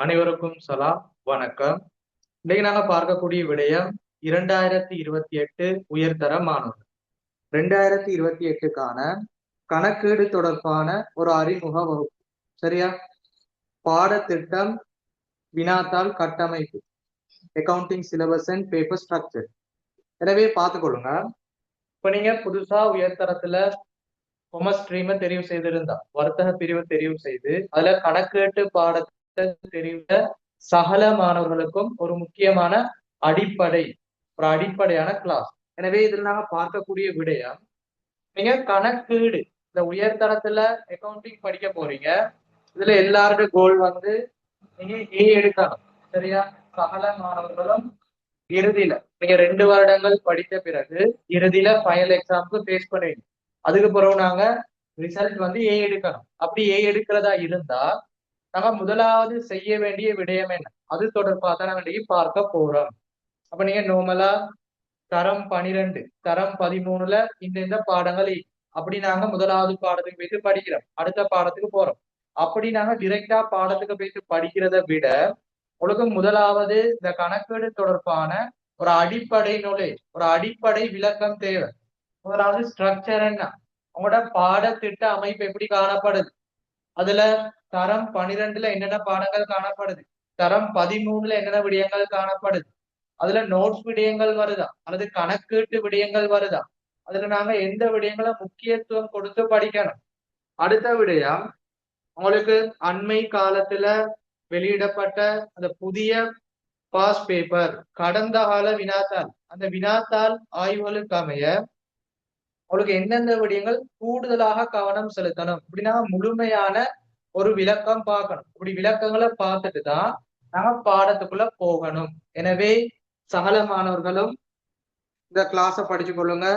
அனைவருக்கும் சலாம், வணக்கம். இன்னைக்கு நாங்க பார்க்கக்கூடிய விடயம் 2028 உயர்தர மாணவர் 2028க்கான கணக்கீடு தொடர்பான ஒரு அறிமுக வகுப்பு. சரியா? பாடத்திட்டம், வினாத்தாள் கட்டமைப்பு, accounting syllabus and paper structure. எனவே பார்த்துக்கொள்ளுங்க. இப்ப நீங்க புதுசா உயர்தரத்துல கொமர்ஸ் ஸ்ட்ரீமை தெரிவு செய்திருந்தா, வர்த்தக பிரிவு தெரிவு செய்து அதுல கணக்கீட்டு பாடத்தை தெரிந்த சகல மாணவர்களுக்கும் ஒரு முக்கியமான அடிப்படையான கிளாஸ். எனவே இதில் நாங்க பார்க்கக்கூடிய விடயம், நீங்க கணக்கீடு இந்த உயர்தரத்துல அக்கவுண்டிங் படிக்க போறீங்க. இதுல எல்லாருடைய கோல் நீங்க ஏ எடுக்கணும். சரியா? சகல மாணவர்களும் இறுதியில நீங்க 2 வருடங்கள் படித்த பிறகு இறுதியில ஃபைனல் எக்ஸாமுக்கு ஃபேஸ் பண்ணுவீங்க. அதுக்கு பிறகு நாங்க ரிசல்ட் ஏ எடுக்கணும். அப்படி ஏ எடுக்கிறதா இருந்தா நாங்க முதலாவது செய்ய வேண்டிய விடயம் என்ன, அது தொடர்பாக தான் நாங்க பார்க்க போறோம். அப்ப நீங்க நார்மலா தரம் 12 தரம் 13ல இந்த பாடங்கள் அப்படி நாங்க முதலாவது பாடத்துக்கு போயிட்டு படிக்கிறோம், அடுத்த பாடத்துக்கு போறோம். அப்படி நாங்க டிரெக்டா பாடத்துக்கு போயிட்டு படிக்கிறத விட உங்களுக்கு முதலாவது இந்த கணக்கீடு தொடர்பான ஒரு அடிப்படை நூலை, ஒரு அடிப்படை விளக்கம் தேவை. முதலாவது ஸ்ட்ரக்சர் என்ன, உங்களோட பாடத்திட்ட அமைப்பு எப்படி காணப்படுது, அதுல தரம் 12ல என்னென்ன பாடங்கள் காணப்படுது, தரம் 13ல என்னென்ன விடயங்கள் காணப்படுது, அதுல நோட்ஸ் விடயங்கள் வருதா அல்லது கணக்கீட்டு விடயங்கள் வருதா, அதுல நாங்க எந்த விடயங்களை முக்கியத்துவம் கொடுத்து படிக்கணும். அடுத்த விடயம், உங்களுக்கு அண்மை காலத்துல வெளியிடப்பட்ட அந்த புதிய பாஸ் பேப்பர், கடந்த கால வினாத்தாள், அந்த வினாத்தாள் ஆய்வுகளுக்கு அமைய உங்களுக்கு எந்தெந்த விடயங்கள் கூடுதலாக கவனம் செலுத்தணும் அப்படின்னா முழுமையான ஒரு விளக்கம் பார்க்கணும். இப்படி விளக்கங்களை பார்த்துட்டு தான் நாங்க பாடத்துக்குள்ள போகணும். எனவே சகல மாணவர்களும் இந்த கிளாஸை படிச்சு கொள்ளுங்க.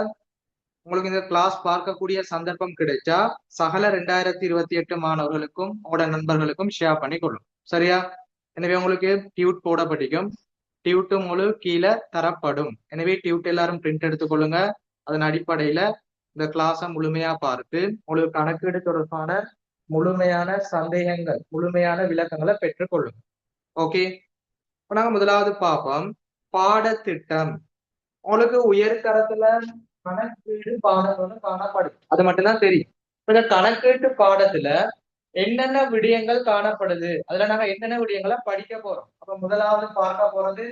உங்களுக்கு இந்த கிளாஸ் பார்க்கக்கூடிய சந்தர்ப்பம் கிடைச்சா சகல 2028 மாணவர்களுக்கும் உங்களோட நண்பர்களுக்கும் ஷேர் பண்ணி கொள்ளும். சரியா? எனவே உங்களுக்கு டியூட் போட படிக்கும், டியூட் உங்களுக்கு கீழே தரப்படும். எனவே டியூட் எல்லாரும் பிரிண்ட் எடுத்துக்கொள்ளுங்க. அதன் அடிப்படையில இந்த கிளாஸை முழுமையா பார்த்து உங்களுக்கு கணக்கீடு தொடர்பான முழுமையான சந்தேகங்கள், முழுமையான விளக்கங்களை பெற்றுக்கொள்ளுங்க. ஓகே, இப்ப நாங்க முதலாவது பார்ப்போம் பாடத்திட்டம். உங்களுக்கு உயர்தரத்துல கணக்கீடு பாடங்கள் காணப்படும், அது மட்டும்தான் தெரியும். இந்த கணக்கீட்டு பாடத்துல என்னென்ன விடயங்கள் காணப்படுது, அதுல நாங்க என்னென்ன விடயங்களை படிக்க போறோம். அப்ப முதலாவது பார்க்க போறது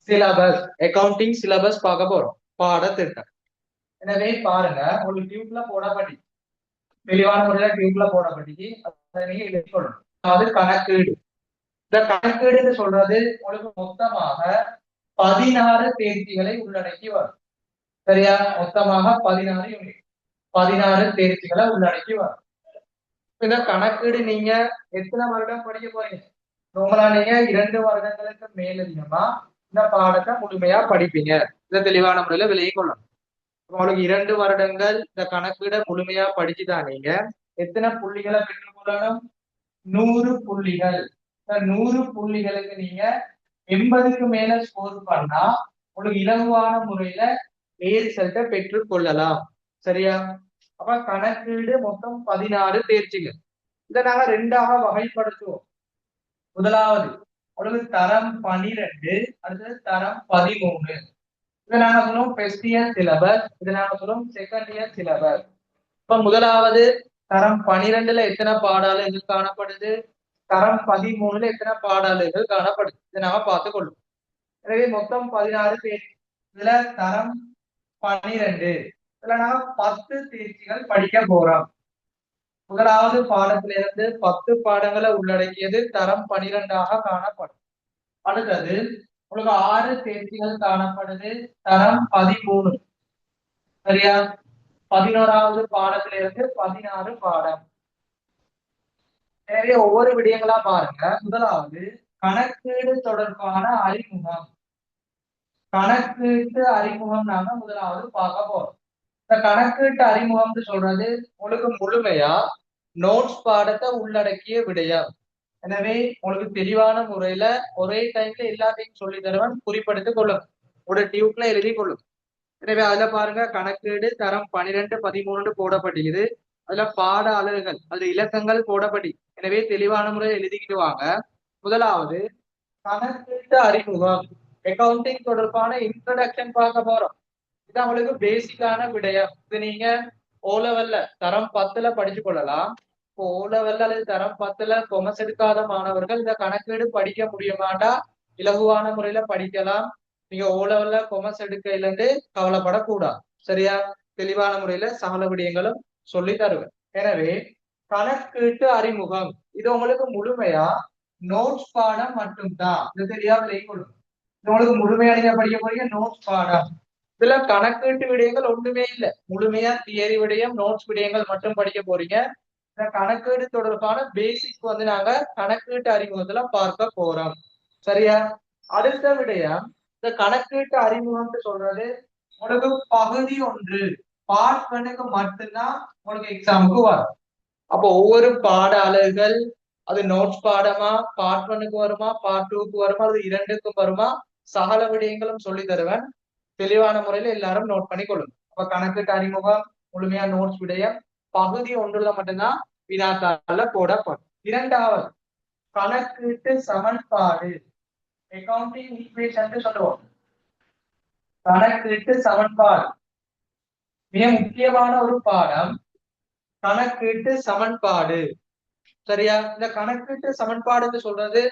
சிலபஸ், அக்கவுண்டிங் சிலபஸ் பார்க்க போறோம், பாடத்திட்டம். எனவே பாருங்க, உங்களுக்கு டியூப்ல போடப்பட்டி, தெளிவான முறையில டியூப்ல போடப்பட்டி அதை நீங்க எழுதிக்கொள்ளணும். அதாவது கணக்கீடு. இந்த கணக்கீடுன்னு சொல்றது உங்களுக்கு மொத்தமாக 16 தேர்ச்சிகளை உள்ளடக்கி வரும். சரியா? மொத்தமாக 16 யூனிட், 16 தேர்ச்சிகளை உள்ளடக்கி வரும். இந்த கணக்கீடு நீங்க எத்தனை வருடம் படிக்க போறீங்க? நார்மலா நீங்க 2 வருடங்களுக்கு மேலதிகமா இந்த பாடத்தை முழுமையா படிப்பீங்க. இதை தெளிவான முறையில விலகி கொள்ளணும். உங்களுக்கு 2 வருடங்கள் இந்த கணக்கீட முழுமையா படிச்சுதான் நீங்க எத்தனை புள்ளிகளை பெற்றுக்கொள்ளணும்? 100 புள்ளிகள். இந்த 100 புள்ளிகளுக்கு நீங்க 80க்கு மேல ஸ்கோர் பண்ணா உங்களுக்கு இலகுவான முறையில ஏ ரிசல்ட்டை பெற்றுக் கொள்ளலாம். சரியா? அப்ப கணக்கீடு மொத்தம் 16 தேர்ச்சிகள். இதை நாங்க 2ஆக வகைப்படுத்துவோம். முதலாவது உங்களுக்கு தரம் 12, அடுத்தது தரம் 13. இதை நாங்க சொல்லுவோம் ஃபர்ஸ்ட் இயர் சிலபஸ், இதை நாங்க சொல்லுவோம் செகண்ட் இயர் சிலபஸ். இப்ப முதலாவது தரம் 12ல எத்தனை பாடாளர்கள் காணப்படுது, தரம் 13ல எத்தனை பாடாளர்கள் காணப்படுது, இதை நாம பார்த்துக் கொள்ளும். எனவே மொத்தம் 16 பேர். இதுல தரம் 12, இதுல நாம 10 தேர்ச்சிகள் படிக்க போறோம். முதலாவது பாடத்திலிருந்து 10 பாடங்களை உள்ளடக்கியது தரம் 12ஆக காணப்படும். அடுத்தது உங்களுக்கு 6 தேர்ச்சிகள் காணப்படுது, தரம் 13. சரியா? 11வது பாடத்திலிருந்து 16 பாடம். எனவே ஒவ்வொரு விடயங்களா பாருங்க. முதலாவது கணக்கீடு தொடர்பான அறிமுகம். கணக்கீட்டு அறிமுகம் நாங்க முதலாவது பார்க்க போறோம். இந்த கணக்கீட்டு அறிமுகம்னு சொல்றது உங்களுக்கு முழுமையா நோட்ஸ் பாடத்தை உள்ளடக்கிய விடயம். எனவே உங்களுக்கு தெளிவான முறையில ஒரே டைம்ல எல்லாத்தையும் சொல்லி தருவன், குறிப்பெடுத்துக் கொள்ளும், உங்களோட டியூப்ல எழுதி கொள்ளும். எனவே அதுல பாருங்க, கணக்கீடு தரம் 12, 13 போடப்பட்டிருக்குது. அதுல பாட அலகுகள், அதுல இலக்கங்கள் போடப்படி. எனவே தெளிவான முறையில் எழுதிக்கிட்டு வாங்க. முதலாவது கணக்கீட்டு அறிமுகம், அக்கவுண்டிங் தொடர்பான இன்ட்ரடக்ஷன் பார்க்க போறோம். இது அவங்களுக்கு பேசிக்கான விடயம். இது நீங்க ஓ லெவல்ல தரம் 10ல படிச்சு கொள்ளலாம். இப்போ ஓ லெவல்ல அல்லது தரம் 10ல கொமர்ஸ் எடுக்காத மாணவர்கள் இந்த கணக்கீடு படிக்க முடியுமாண்டா இலகுவான முறையில படிக்கலாம். நீங்க ஓ லெவல்ல கொமர்ஸ் எடுக்கையிலிருந்து கவலைப்படக்கூடாது. சரியா? தெளிவான முறையில சகல விடயங்களும் சொல்லி தருவேன். எனவே கணக்கீட்டு அறிமுகம் இது உங்களுக்கு முழுமையா நோட்ஸ் பாடம் மட்டும்தான். இது தெரியாம உங்களுக்கு முழுமையா நீங்க படிக்க போறீங்க நோட்ஸ் பாடம். இதுல கணக்கீட்டு விடயங்கள் ஒண்ணுமே இல்லை. முழுமையா தியரி விடயம் நோட்ஸ் விடயங்கள் மட்டும் படிக்க போறீங்க. இந்த கணக்கீடு தொடர்பான பேசிக் வந்து நாங்க கணக்கீட்டு அறிமுகத்துல பார்க்க போறோம். சரியா? அடுத்த விடயம் இந்த கணக்கீட்டு அறிமுகம்னு சொல்றது உங்களுக்கு பகுதி 1 பார்ட் 1க்கு மட்டும்தான் உங்களுக்கு எக்ஸாமுக்கு வரும். அப்போ ஒவ்வொரு பாட அலகுகள் அது நோட்ஸ் பாடமா பார்ட் 1க்கு வருமா பார்ட் 2க்கு வருமா அது இரண்டுக்கும் வருமா சகல விடயங்களும் சொல்லி தருவேன். தெளிவான முறையில எல்லாரும் நோட் பண்ணி கொள்ளுங்க. அப்ப கணக்கீட்டு அறிமுகம் முழுமையா நோட்ஸ் விடயம் பகுதி 1ல மட்டும்தான் வினாத்தாள்ல போடப்படும். இரண்டாவது கணக்கீட்டு சமன்பாடு, அக்கவுண்டிங் ஈக்குவேஷன் சொல்லுவோம். கணக்கீட்டு சமன்பாடு மிக முக்கியமான ஒரு பாடம் கணக்கீட்டு சமன்பாடு. சரியா? இந்த கணக்கீட்டு சமன்பாடுன்னு சொல்றது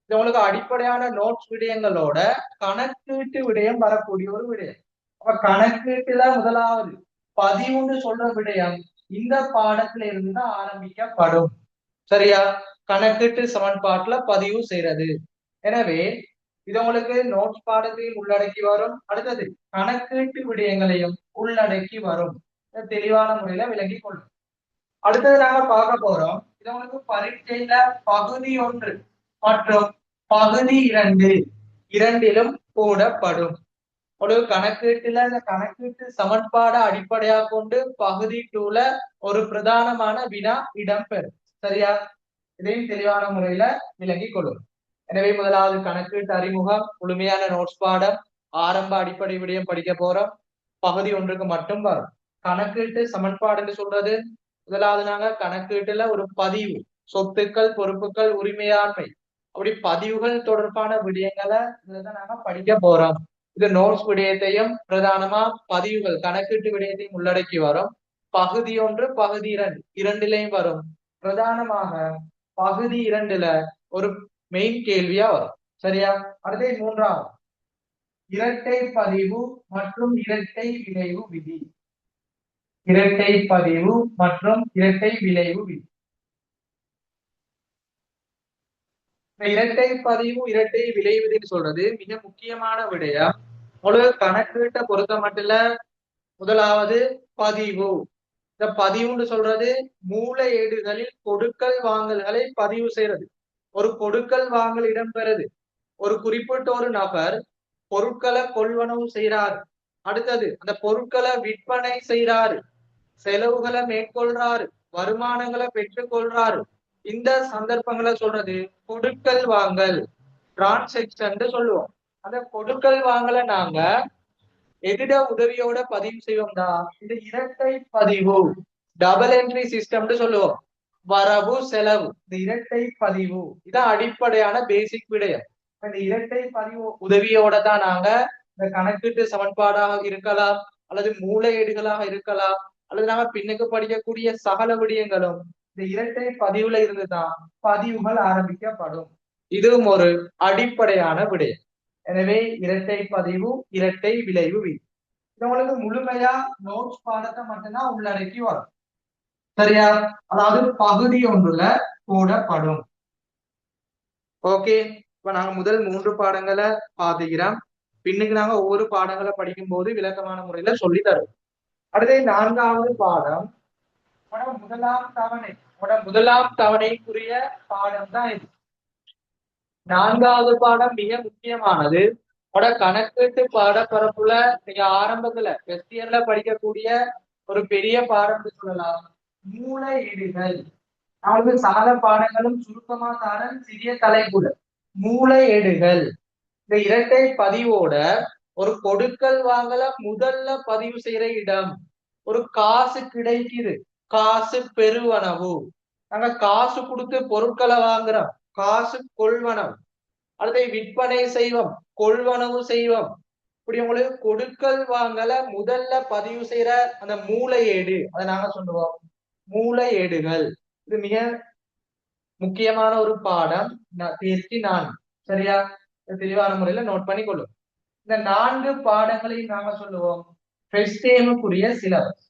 இது உங்களுக்கு அடிப்படையான நோட்ஸ் விடயங்களோட கணக்கீட்டு விடயம் வரக்கூடிய ஒரு விடயம். அப்ப கணக்கீட்டுல முதலாவது பதிவுன்னு சொல்ற விடயம் இந்த பாடத்துல இருந்துதான் ஆரம்பிக்கப்படும். சரியா? கணக்கீட்டு சமன்பாட்டுல பதிவு செய்யறது. எனவே இது உங்களுக்கு நோட்ஸ் பாடத்தையும் உள்ளடக்கி வரும். அடுத்தது கணக்கீட்டு விடயங்களையும் உள்ளடக்கி வரும். தெளிவான முறையில விளங்கி கொள்ளும். அடுத்தது நாங்க பார்க்க போறோம். இது உங்களுக்கு பரீட்சையில பகுதி 1 மற்றும் பகுதி 2 இரண்டிலும் போடப்படும். ஒரு கணக்கீட்டுல இந்த கணக்கீட்டு சமன்பாடை அடிப்படையாக கொண்டு பகுதி 2ல ஒரு பிரதானமான வினா இடம்பெறும். சரியா? இதையும் தெளிவான முறையில விளங்கி கொள்ளும். எனவே முதலாவது கணக்கீட்டு அறிமுகம் முழுமையான நோட்ஸ் பாடம் ஆரம்ப அடிப்படை விடயம் படிக்க போறோம். பகுதி 1க்கு மட்டும் வரும். கணக்கீட்டு சமன்பாடுன்னு சொல்றது முதலாவது நாங்க கணக்கீட்டுல ஒரு பதிவு சொத்துக்கள் பொறுப்புகள் உரிமையாண்மை அப்படி பதிவுகள் தொடர்பான விடயங்களை இதுதான் நாங்க படிக்க போறோம். இது நோட்ஸ் விடயத்தையும் பிரதானமா பதிவுகள் கணக்கீட்டு விடயத்தையும் உள்ளடக்கி வரும். பகுதி 1 பகுதி 2 இரண்டிலையும் வரும். பிரதானமாக பகுதி 2ல ஒரு மெயின் கேள்வியா வரும். சரியா? அடுத்த மூன்றாவது இரட்டை பதிவு மற்றும் இரட்டை விளைவு விதி. இரட்டை பதிவு மற்றும் இரட்டை விளைவு விதி. இரட்டை பதிவு இரட்டை விளைவுன்னு சொல்றது மிக முக்கியமான விடயம். உங்களுக்கு கணக்கீட்டை பொறுத்த மட்டும் முதலாவது பதிவு. இந்த பதிவுன்னு சொல்றது மூல ஏடுகளில் கொடுக்கல் வாங்கல்களை பதிவு செய்யறது. ஒரு கொடுக்கல் வாங்கல் இடம்பெறுது. ஒரு குறிப்பிட்ட ஒரு நபர் பொருட்களை கொள்வனவு செய்யறாரு. அடுத்தது அந்த பொருட்களை விற்பனை செய்யறாரு. செலவுகளை மேற்கொள்றாரு. வருமானங்களை பெற்றுக் கொள்றாரு. இந்த சந்தர்ப்பங்களை சொல்றது கொடுக்கல் வாங்கல் டிரான்சாக்ஷன் சொல்லுவோம். அந்த கொடுக்கல் வாங்கலை நாங்க எதிட உதவியோட பதிவு செய்வோம்டா இந்த இரட்டை பதிவு டபுள் என்ட்ரி சிஸ்டம்னு சொல்லுவோம். வரவு செலவு இந்த இரட்டை பதிவு இதான் அடிப்படையான பேசிக் விடயம். இந்த இரட்டை பதிவு உதவியோட தான் நாங்க இந்த கணக்கீட்டு சமன்பாடாக இருக்கலாம் அல்லது மூளையீடுகளாக இருக்கலாம் அல்லது நாங்க பின்னுக்கு படிக்கக்கூடிய சகல விடயங்களும் இந்த இரட்டை பதிவுல இருந்துதான் பதிவுகள் ஆரம்பிக்கப்படும். இதுவும் ஒரு அடிப்படையான விடயம். எனவே இரட்டை பதிவு இரட்டை விளைவு விதி இது உங்களுக்கு முழுமையா நோட்ஸ் பாடத்தை மட்டும்தான் உள்ளடக்கி வரும். சரியா? அதாவது பகுதி 1ல போடப்படும். ஓகே, இப்ப நாங்க முதல் 3 பாடங்களை பாத்துக்கிறோம். பின்னுக்கு நாங்க ஒவ்வொரு பாடங்களை படிக்கும் போது விளக்கமான முறையில சொல்லி தருவோம். அடுத்த 4வது பாடம் முதலாம் தவணைக்குரிய பாடம் தான் இது. 4வது பாடம் மிக முக்கியமானது. கணக்கீட்டு பாடப்பரப்புல நீங்க ஆரம்பத்துல ஃபர்ஸ்ட் இயர்ல படிக்கக்கூடிய ஒரு பெரிய பாடம் சொல்லலாம். மூளையீடுகள். அவங்களுக்கு சகல பாடங்களும் சுருக்கமா தாரன் சிறிய தலைப்புல மூளையீடுகள். இந்த இரட்டை பதிவோட ஒரு கொடுக்கல் வாங்கல முதல்ல பதிவு செய்யற இடம். ஒரு காசு கிடைக்குது, காசு பெருவனவு. நாங்க காசு கொடுத்து பொருட்களை வாங்குறோம். காசு கொள்வனம், அல்லது விற்பனை செய்வோம், கொள்வனவு செய்வோம். இப்படி உங்களுக்கு கொடுக்கல் வாங்கல முதல்ல பதிவு செய்யற அந்த மூளையேடு, அதை நாங்க சொல்லுவோம் மூளையேடுகள். இது மிக முக்கியமான ஒரு பாடம். தேர்ச்சி 4. சரியா? தெளிவான முறையில நோட் பண்ணி கொள்ளும். இந்த 4 பாடங்களையும் நாங்க சொல்லுவோம் ஃபெஸ்டேமுக்குரிய சிலபஸ்.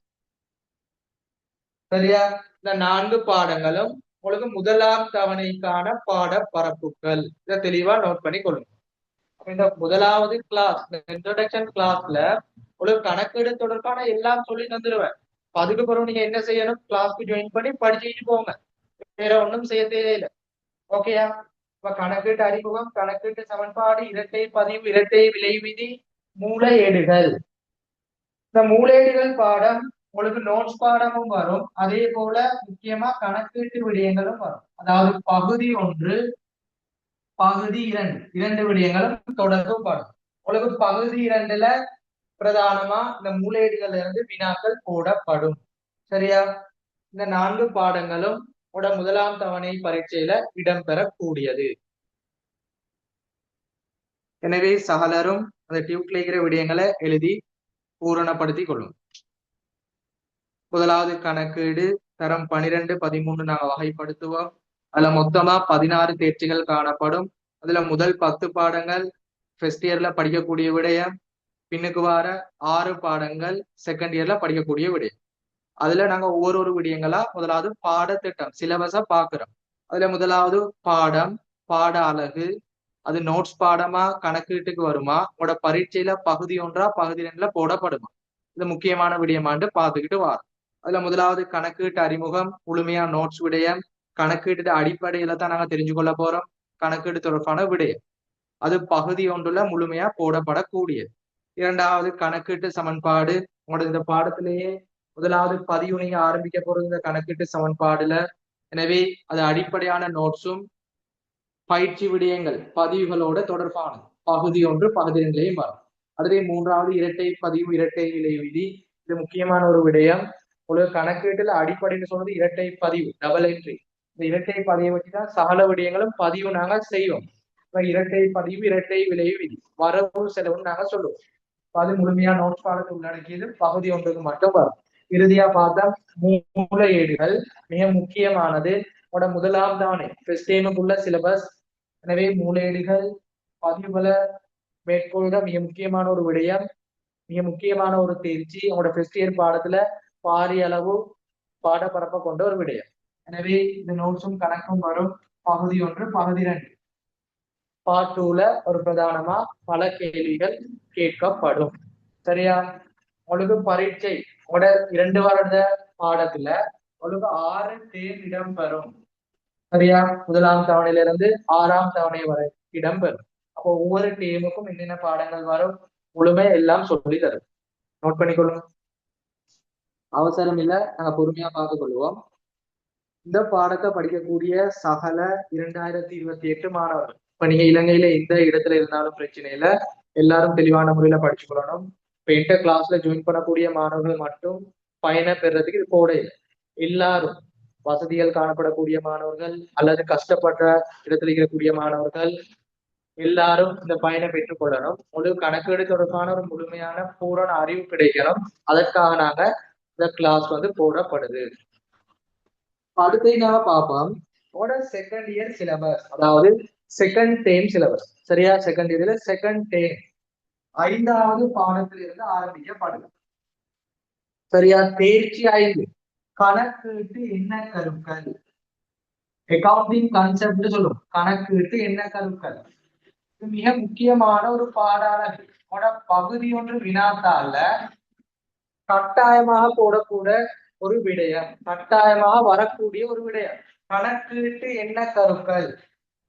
சரியா? இந்த 4 பாடங்களும் உங்களுக்கு முதலாம் தவணைக்கான பாட பரப்புகள். இதை தெளிவா நோட் பண்ணி கொள்ளும். இந்த முதலாவது கிளாஸ், இன்ட்ரோடக்ஷன் கிளாஸ்ல உங்களுக்கு கணக்கீடு தொடர்பான எல்லாம் சொல்லி தந்துருவேன். அதுக்கு பிறகு நீங்க என்ன செய்யணும்? கிளாஸ்க்கு ஜாயின் பண்ணி படிச்சுட்டு போங்க. வேற ஒன்றும் செய்ய தேவையில்லை. ஓகேயா? இப்ப கணக்கீட்டு அறிமுகம், கணக்கீட்டு சமன்பாடு, இரட்டை பதிவு, இரட்டை விலை விதி, மூளையேடுகள். இந்த மூளையேடுகள் பாடம் உங்களுக்கு நோட்ஸ் பாடமும் வரும். அதே போல முக்கியமா கணக்கீட்டு விடயங்களும் வரும். அதாவது பகுதி 1, பகுதி 2, 2 விடயங்களும் தொடர்பு பாடம். உங்களுக்கு பகுதி 2ல பிரதானமா இந்த மூளையேடுகள்ல இருந்து வினாக்கள் போடப்படும். சரியா? இந்த 4 பாடங்களும் முதலாம் தவணை பரீட்சையில இடம்பெறக்கூடியது. எனவே சகலரும் அந்த டியூப்ல இருக்கிற விடயங்களை எழுதி பூரணப்படுத்திக் கொள்ளும். முதலாவது கணக்கீடு தரம் 12, 13 நாங்க வகைப்படுத்துவோம். அதுல மொத்தமா 16 தேர்ச்சிகள் காணப்படும். அதுல முதல் 10 பாடங்கள் ஃபர்ஸ்ட் இயர்ல படிக்கக்கூடிய விடயம், பின்னுக்கு வார 6 பாடங்கள் செகண்ட் இயர்ல படிக்கக்கூடிய விடயம். அதுல நாங்க ஒவ்வொரு விடயங்களா முதலாவது பாடத்திட்டம் சிலபஸா பாக்குறோம். அதுல முதலாவது பாடம், பாட அலகு, அது நோட்ஸ் பாடமா கணக்கீட்டுக்கு வருமா, உங்களோட பரீட்சையில பகுதி 1, பகுதி 2ல போடப்படுமா, இது முக்கியமான விடயமாண்டு பார்த்துக்கிட்டு வரோம். அதுல முதலாவது கணக்கீட்டு அறிமுகம், முழுமையா நோட்ஸ் விடயம், கணக்கீட்டு அடிப்படையில தான் நாங்க தெரிஞ்சு கொள்ள போறோம். கணக்கீடு தொடர்பான விடயம் அது பகுதி 1ல முழுமையா போடப்படக்கூடியது. இரண்டாவது கணக்கீட்டு சமன்பாடு. உங்களோட இந்த பாடத்திலேயே முதலாவது பதிவு நீங்க ஆரம்பிக்க போறது இந்த கணக்கீட்டு சமன்பாடுல. எனவே அது அடிப்படையான நோட்ஸும் பயிற்சி விடயங்கள் பதிவுகளோட தொடர்பானது. பகுதி 1, பகுதி 2லையும் வரும். அடுத்தே மூன்றாவது இரட்டை பதிவு, இரட்டை விலை விதி. இது முக்கியமான ஒரு விடயம். ஒரு கணக்கீட்டுல அடிப்படைன்னு சொன்னது இரட்டை பதிவு, டபுள் என்ட்ரி. இந்த இரட்டை பதிவை வச்சுதான் சகல விடயங்களும் பதிவு நாங்க செய்வோம். இரட்டை பதிவு, இரட்டை விலை விதி, வரவு செலவுன்னு நாங்க சொல்லுவோம். அது முழுமையா நோட்ஸ் பாடத்தை உள்ளடக்கியது. பகுதி 1க்கு மட்டும் வரும். இறுதியா பார்த்தா மூளையேடுகள் மிக முக்கியமானது. முதலாம் தவணை ஃபெஸ்டேமுக்குள்ள சிலபஸ். எனவே மூளையேடுகள் பதிவுகளை மேற்கொள்கிற மிக முக்கியமான ஒரு விடயம், மிக முக்கியமான ஒரு தேர்ச்சி. உங்களோட ஃபர்ஸ்ட் இயர் பாடத்துல பாரிய அளவு பாடப்பரப்ப கொண்ட ஒரு விடயம். எனவே இந்த நோட்ஸும் கணக்கும் வரும். பகுதி 1, பகுதி 2. பார்ட் 2ல ஒரு பிரதானமா பல கேள்விகள் கேட்கப்படும். சரியா? உங்களுக்கு பரீட்சை உங்களோட 2 வருட பாடத்துல உங்களுக்கு 6 தேர்வு இடம்பெறும். சரியா? முதலாம் தவணையிலிருந்து 6ஆம் தவணை வரை இடம்பெறும். அப்போ ஒவ்வொரு டீமுக்கும் என்னென்ன பாடங்கள் வரும் முழுமை எல்லாம் சொல்லி தரும். நோட் பண்ணிக்கொள்ளுங்க. அவசரம் இல்ல, நாங்க பொறுமையா பார்த்து கொள்வோம். இந்த பாடத்தை படிக்கக்கூடிய சகல 2028 மாணவர்கள், இப்ப நீங்க இலங்கையில எந்த இடத்துல இருந்தாலும் பிரச்சனை இல்லை, எல்லாரும் தெளிவான முறையில படிச்சு கொள்ளணும். இப்ப இன்டர் கிளாஸ்ல ஜாயின் பண்ணக்கூடிய மாணவர்கள் மட்டும் பயனை பெறதுக்கு இது போட இல்லை. எல்லாரும் வசதிகள் காணப்படக்கூடிய மாணவர்கள் அல்லது கஷ்டப்பட்ட இடத்துல இருக்கக்கூடிய மாணவர்கள் எல்லாரும் இந்த பயனை பெற்றுக் கொள்ளணும். முழு கணக்கீடு தொடர்பான ஒரு முழுமையான பூரண அறிவு கிடைக்கணும். அதற்காக நாங்க இந்த கிளாஸ் போடப்படுது. அடுத்து நாம பார்ப்போம் செகண்ட் இயர் சிலபஸ், அதாவது செகண்ட் டேம் சிலபஸ். சரியா? செகண்ட் இயர்ல செகண்ட் டேம் 5வது பாடத்திலிருந்து ஆரம்பிக்கப்படுது. சரியா? தேர்ச்சி 5 கணக்கீட்டு என்ன கருக்கள், அக்கவுண்டிங் கான்செப்ட் சொல்லும். கணக்கீட்டு என்ன கருக்கள் மிக முக்கியமான ஒரு பாடாளர். பகுதி 1 வினாத்தால கட்டாயமாக போடக்கூடிய ஒரு விடயம், கட்டாயமாக வரக்கூடிய ஒரு விடயம். கணக்கீட்டு என்ன கருக்கள்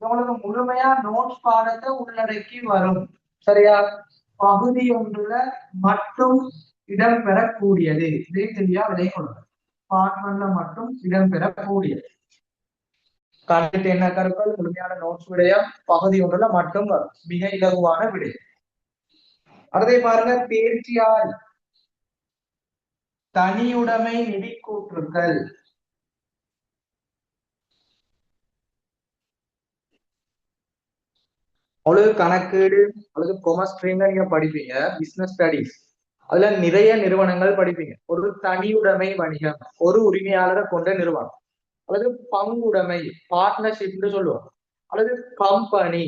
உங்களுக்கு முழுமையா நோட்ஸ் பாடத்தை உள்ளடக்கி வரும். சரியா? பகுதி 1ல மட்டும் இடம்பெறக்கூடியது. இதை சரியா விலை கொள்ளும். பார்ட் 1ல மட்டும் இடம்பெறக்கூடியது. கணக்கிட்டு என்ன கருக்கள் முழுமையான நோட்ஸ் விடயம் பகுதி 1ல மட்டும் வரும். மிக இலகுவான விடயம். அடுத்தை பாருங்க, தேர்ச்சியால் தனியுடைமை நிதி கூற்றுக்கள். உங்களுக்கு கணக்கீடு அல்லது கொமர்ஸ் ஸ்ட்ரீம்ல நீங்க படிப்பீங்க, பிசினஸ் ஸ்டடிஸ். அதுல நிறைய நிறுவனங்கள் படிப்பீங்க. ஒரு தனியுடைமை வணிகம், ஒரு உரிமையாளரை கொண்ட நிறுவனம், அல்லது பங்குடைமை பார்ட்னர்ஷிப்னு சொல்லுவோம், அல்லது கம்பெனி,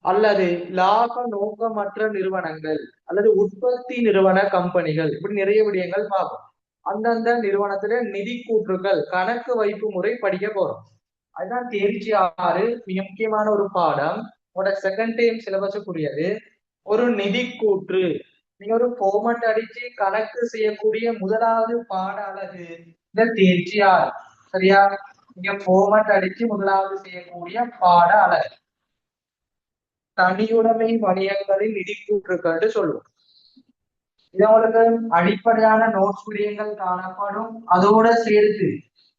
அல்லது லாப நோக்கமற்ற நிறுவனங்கள், அல்லது உற்பத்தி நிறுவன கம்பெனிகள், இப்படி நிறைய விடயங்கள் பார்ப்போம். அந்தந்த நிறுவனத்துல நிதி கூற்றுகள் கணக்கு வைப்பு முறை படிக்க போறோம். அதுதான் தேர்ச்சி 6 மிக முக்கியமான ஒரு பாடம். உங்களோட செகண்ட் டைம் சிலபஸுக்குரியது. ஒரு நிதி கூற்று நீங்க ஒரு ஃபார்மட் அடிச்சு கணக்கு செய்யக்கூடிய முதலாவது பாட அலகு இந்த தேர்ச்சி 6. சரியா? நீங்க ஃபார்மட் அடிச்சு முதலாவது செய்யக்கூடிய பாட அலகு தனியுடைமை வணிகங்களின் நிதி கூற்றுக்கள் சொல்லுவோம். இது உங்களுக்கு அடிப்படையான நோட்ஸ் விடயங்கள் காணப்படும். அதோட சேர்த்து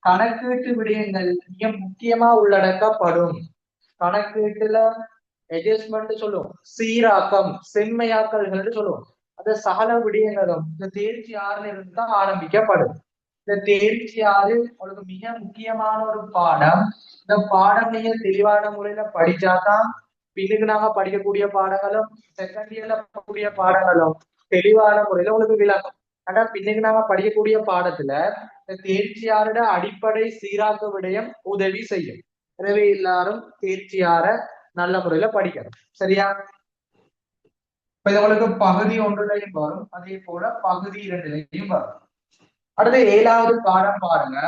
கணக்கீட்டு விடயங்கள் மிக முக்கியமா உள்ளடக்கப்படும். கணக்கீட்டுல அட்ஜஸ்ட்மெண்ட் சொல்லுவோம், சீராக்கம், செம்மையாக்கல்கள் சொல்லுவோம். அந்த சகல விடயங்களும் இந்த தேர்ச்சி 6ல இருந்து தான் ஆரம்பிக்கப்படும். இந்த தேர்ச்சி 6 உங்களுக்கு மிக முக்கியமான ஒரு பாடம். இந்த பாடம் நீங்க தெளிவான முறையில படிச்சாதான் பின்னுக்கு நாங்க படிக்கக்கூடிய பாடங்களும் செகண்ட் இயர்ல படிக்கக்கூடிய பாடங்களும் தெளிவான முறையில உங்களுக்கு விளக்கும். ஆனா பின்னுக்கு நாங்க படிக்கக்கூடிய பாடத்துல இந்த தேர்ச்சி 6 அடிப்படை சீராக்க விடயம் உதவி செய்யும். எனவே எல்லாரும் தேர்ச்சி 6 நல்ல முறையில படிக்கணும். சரியா? இப்ப இது உங்களுக்கு பகுதி 1லயும் வரும், அதே போல பகுதி 2லயும் வரும். அடுத்து 7வது பாடம் பாருங்க.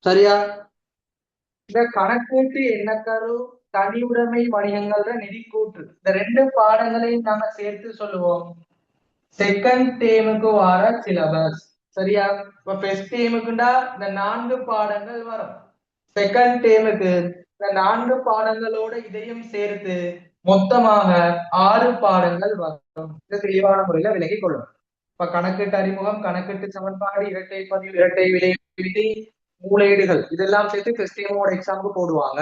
சரியா? இந்த கணக்கீட்டு எண்ணக்கரு தனியுடைமை வணிகங்கள்ல நிதி கூற்று, இந்த 2 பாடங்களையும் நாங்க சேர்த்து சொல்லுவோம் செகண்ட் டேமுக்கு வர சிலபஸ். சரியா? இப்ப ஃபர்ஸ்ட் டேமுக்குண்டா இந்த 4 பாடங்கள் வரும். செகண்ட் டேமுக்கு இந்த 4 பாடங்களோட இதையும் சேர்த்து மொத்தமாக 6 பாடங்கள் வரும். இது தெளிவான முறையில விலகிக் கொள்ளும். இப்ப கணக்கீட்டு அறிமுகம், கணக்கீட்டு சமன்பாடு, இரட்டை பதிவு, இரட்டை விதி, மூலையீடுகள், இதெல்லாம் சேர்த்து ஃபர்ஸ்ட் டேமோட எக்ஸாமுக்கு போடுவாங்க.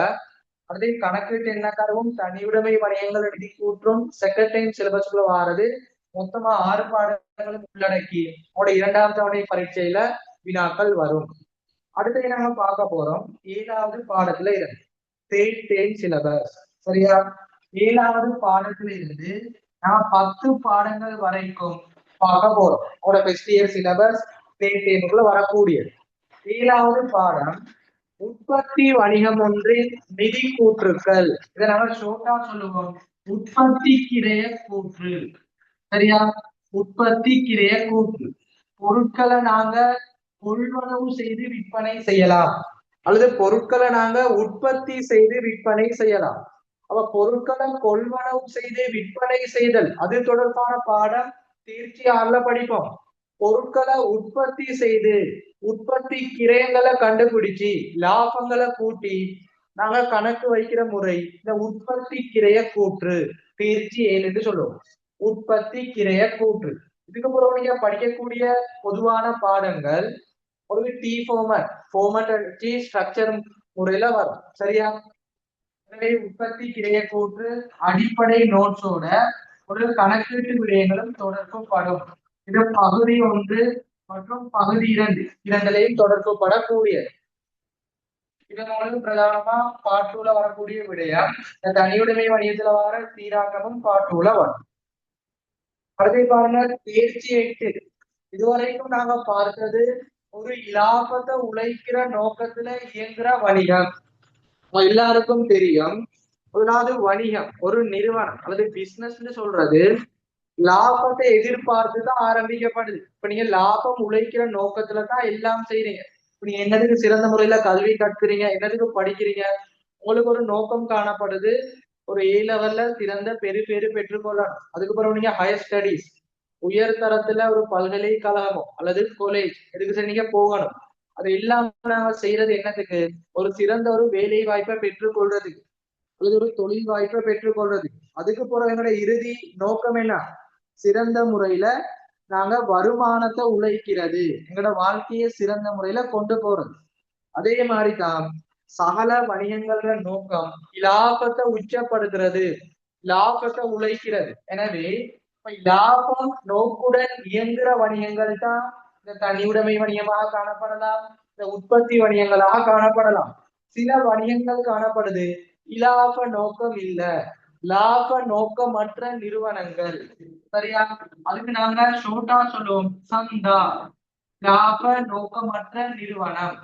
அதே கணக்கீட்டு எண்ணக்கருவும் தனியுடைமை வணிகங்கள் நிதி கூற்றும் செகண்ட் டைம் சிலபஸ்க்குள்ள வாரது. மொத்தமா 6 பாடங்களும் உள்ளடக்கி உங்களோட 2ஆம் தவணை பரீட்சையில வினாக்கள் வரும். அடுத்து நாங்க பார்க்க போறோம் 7வது பாடத்துல இருந்து ஸ்டேட் டைம் சிலபஸ். சரியா? 7வது பாடத்துல இருந்து நான் 10 பாடங்கள் வரைக்கும் பார்க்க போறோம். உங்களோட ஃபர்ஸ்ட் இயர் சிலபஸ் ஸ்டேட் டைமுக்குள்ள வரக்கூடியது. 7வது பாடம் உற்பத்தி வணிகம் ஒன்றின் நிதி கூற்றுக்கள். இதை நாங்க ஷோர்ட்டா சொல்லுவோம் உற்பத்தி கிரைய கூற்று. சரியா? உற்பத்தி கிரைய கூற்று. பொருட்களை நாங்க கொள்வனவு செய்து விற்பனை செய்யலாம், அல்லது பொருட்களை நாங்க உற்பத்தி செய்து விற்பனை செய்யலாம். அப்ப பொருட்களை கொள்வனவு செய்து விற்பனை செய்தல் அது தொடர்பான பாடம் தேர்ச்சி 6ல படிப்போம். பொருட்களை உற்பத்தி செய்து உற்பத்தி கிரயங்களை கண்டுபிடிச்சு லாபங்களை கூட்டி நாங்க கணக்கு வைக்கிற முறை இந்த உற்பத்தி கிரைய கூற்று தேர்ச்சி 7 சொல்லுவோம். உற்பத்தி கிரைய கூற்று. இதுக்கு பிறகு நீங்க படிக்கக்கூடிய பொதுவான பாடங்கள் ஒரு டி ஃபார்மட் ஸ்ட்ரக்சர் முறையில வரும். சரியா? எனவே உற்பத்தி கிரைய கூற்று அடிப்படை நோட்ஸோட ஒரு கணக்கீட்டு விடயங்களும் தொடர்புப்படும். இது பகுதி 1 மற்றும் பகுதி 2 இரண்டிலையும் தொடர்புப்படக்கூடியது. இதன் மூலம் பிரதானமா பாட்டூல வரக்கூடிய விடயம் இந்த தனியுடைமை வணிகத்துல வர சீராக்கமும் பாட்டூல வரும். அடுத்து பாருங்க தேர்ச்சி 8. இதுவரைக்கும் நாங்க பார்த்தது ஒரு இலாபத்தை உழைக்கிற நோக்கத்துல இயங்குற வணிகம். எல்லாருக்கும் தெரியும், அதாவது வணிகம் ஒரு நிறுவனம் அல்லது பிசினஸ்ன்னு சொல்றது லாபத்தை எதிர்பார்த்துதான் ஆரம்பிக்கப்படுது. இப்ப நீங்க லாபம் உழைக்கிற நோக்கத்துலதான் எல்லாம் செய்றீங்க. இப்ப நீங்க என்னதுக்கு சிறந்த முறையில கல்வி கற்கிறீங்க, என்னதுக்கு படிக்கிறீங்க, உங்களுக்கு ஒரு நோக்கம் காணப்படுது. ஒரு A லெவல்ல சிறந்த பெரு பெற்றுக்கொள்ளணும். அதுக்கப்புறம் நீங்க ஹையர் ஸ்டடிஸ் உயர்தரத்துல ஒரு பல்கலைக்கழகமோ அல்லது காலேஜ் எதுக்கு நீங்க போகணும். அது இல்லாம நாங்க செய்யறது என்னத்துக்கு? ஒரு சிறந்த ஒரு வேலை வாய்ப்பை பெற்றுக்கொள்றதுக்கு அல்லது ஒரு தொழில் வாய்ப்பை பெற்றுக்கொள்றதுக்கு. அதுக்கு பிறகு எங்களுடைய இறுதி நோக்கம் என்ன? சிறந்த முறையில நாங்க வருமானத்தை உழைக்கிறது, எங்களோட வாழ்க்கையை சிறந்த முறையில கொண்டு போறது. அதே மாதிரிதான் சகல வணிகங்களோட நோக்கம் லாபத்தை உச்சப்படுத்துறது, லாபத்தை உழைக்கிறது. எனவே லாபம் நோக்குடன் இயங்குற வணிகங்கள் தான் இந்த தனியுடைமை வணிகமாக காணப்படலாம், இந்த உற்பத்தி வணிகங்களாக காணப்படலாம். சில வணிகங்கள் காணப்படுது இலாப நோக்கம் இல்ல, லாப நோக்கமற்ற நிறுவனங்கள். சரியா? அதுக்கு நாங்க ஷோர்ட்டா சொல்லுவோம் சந்தா. லாப நோக்கமற்ற நிறுவனம்.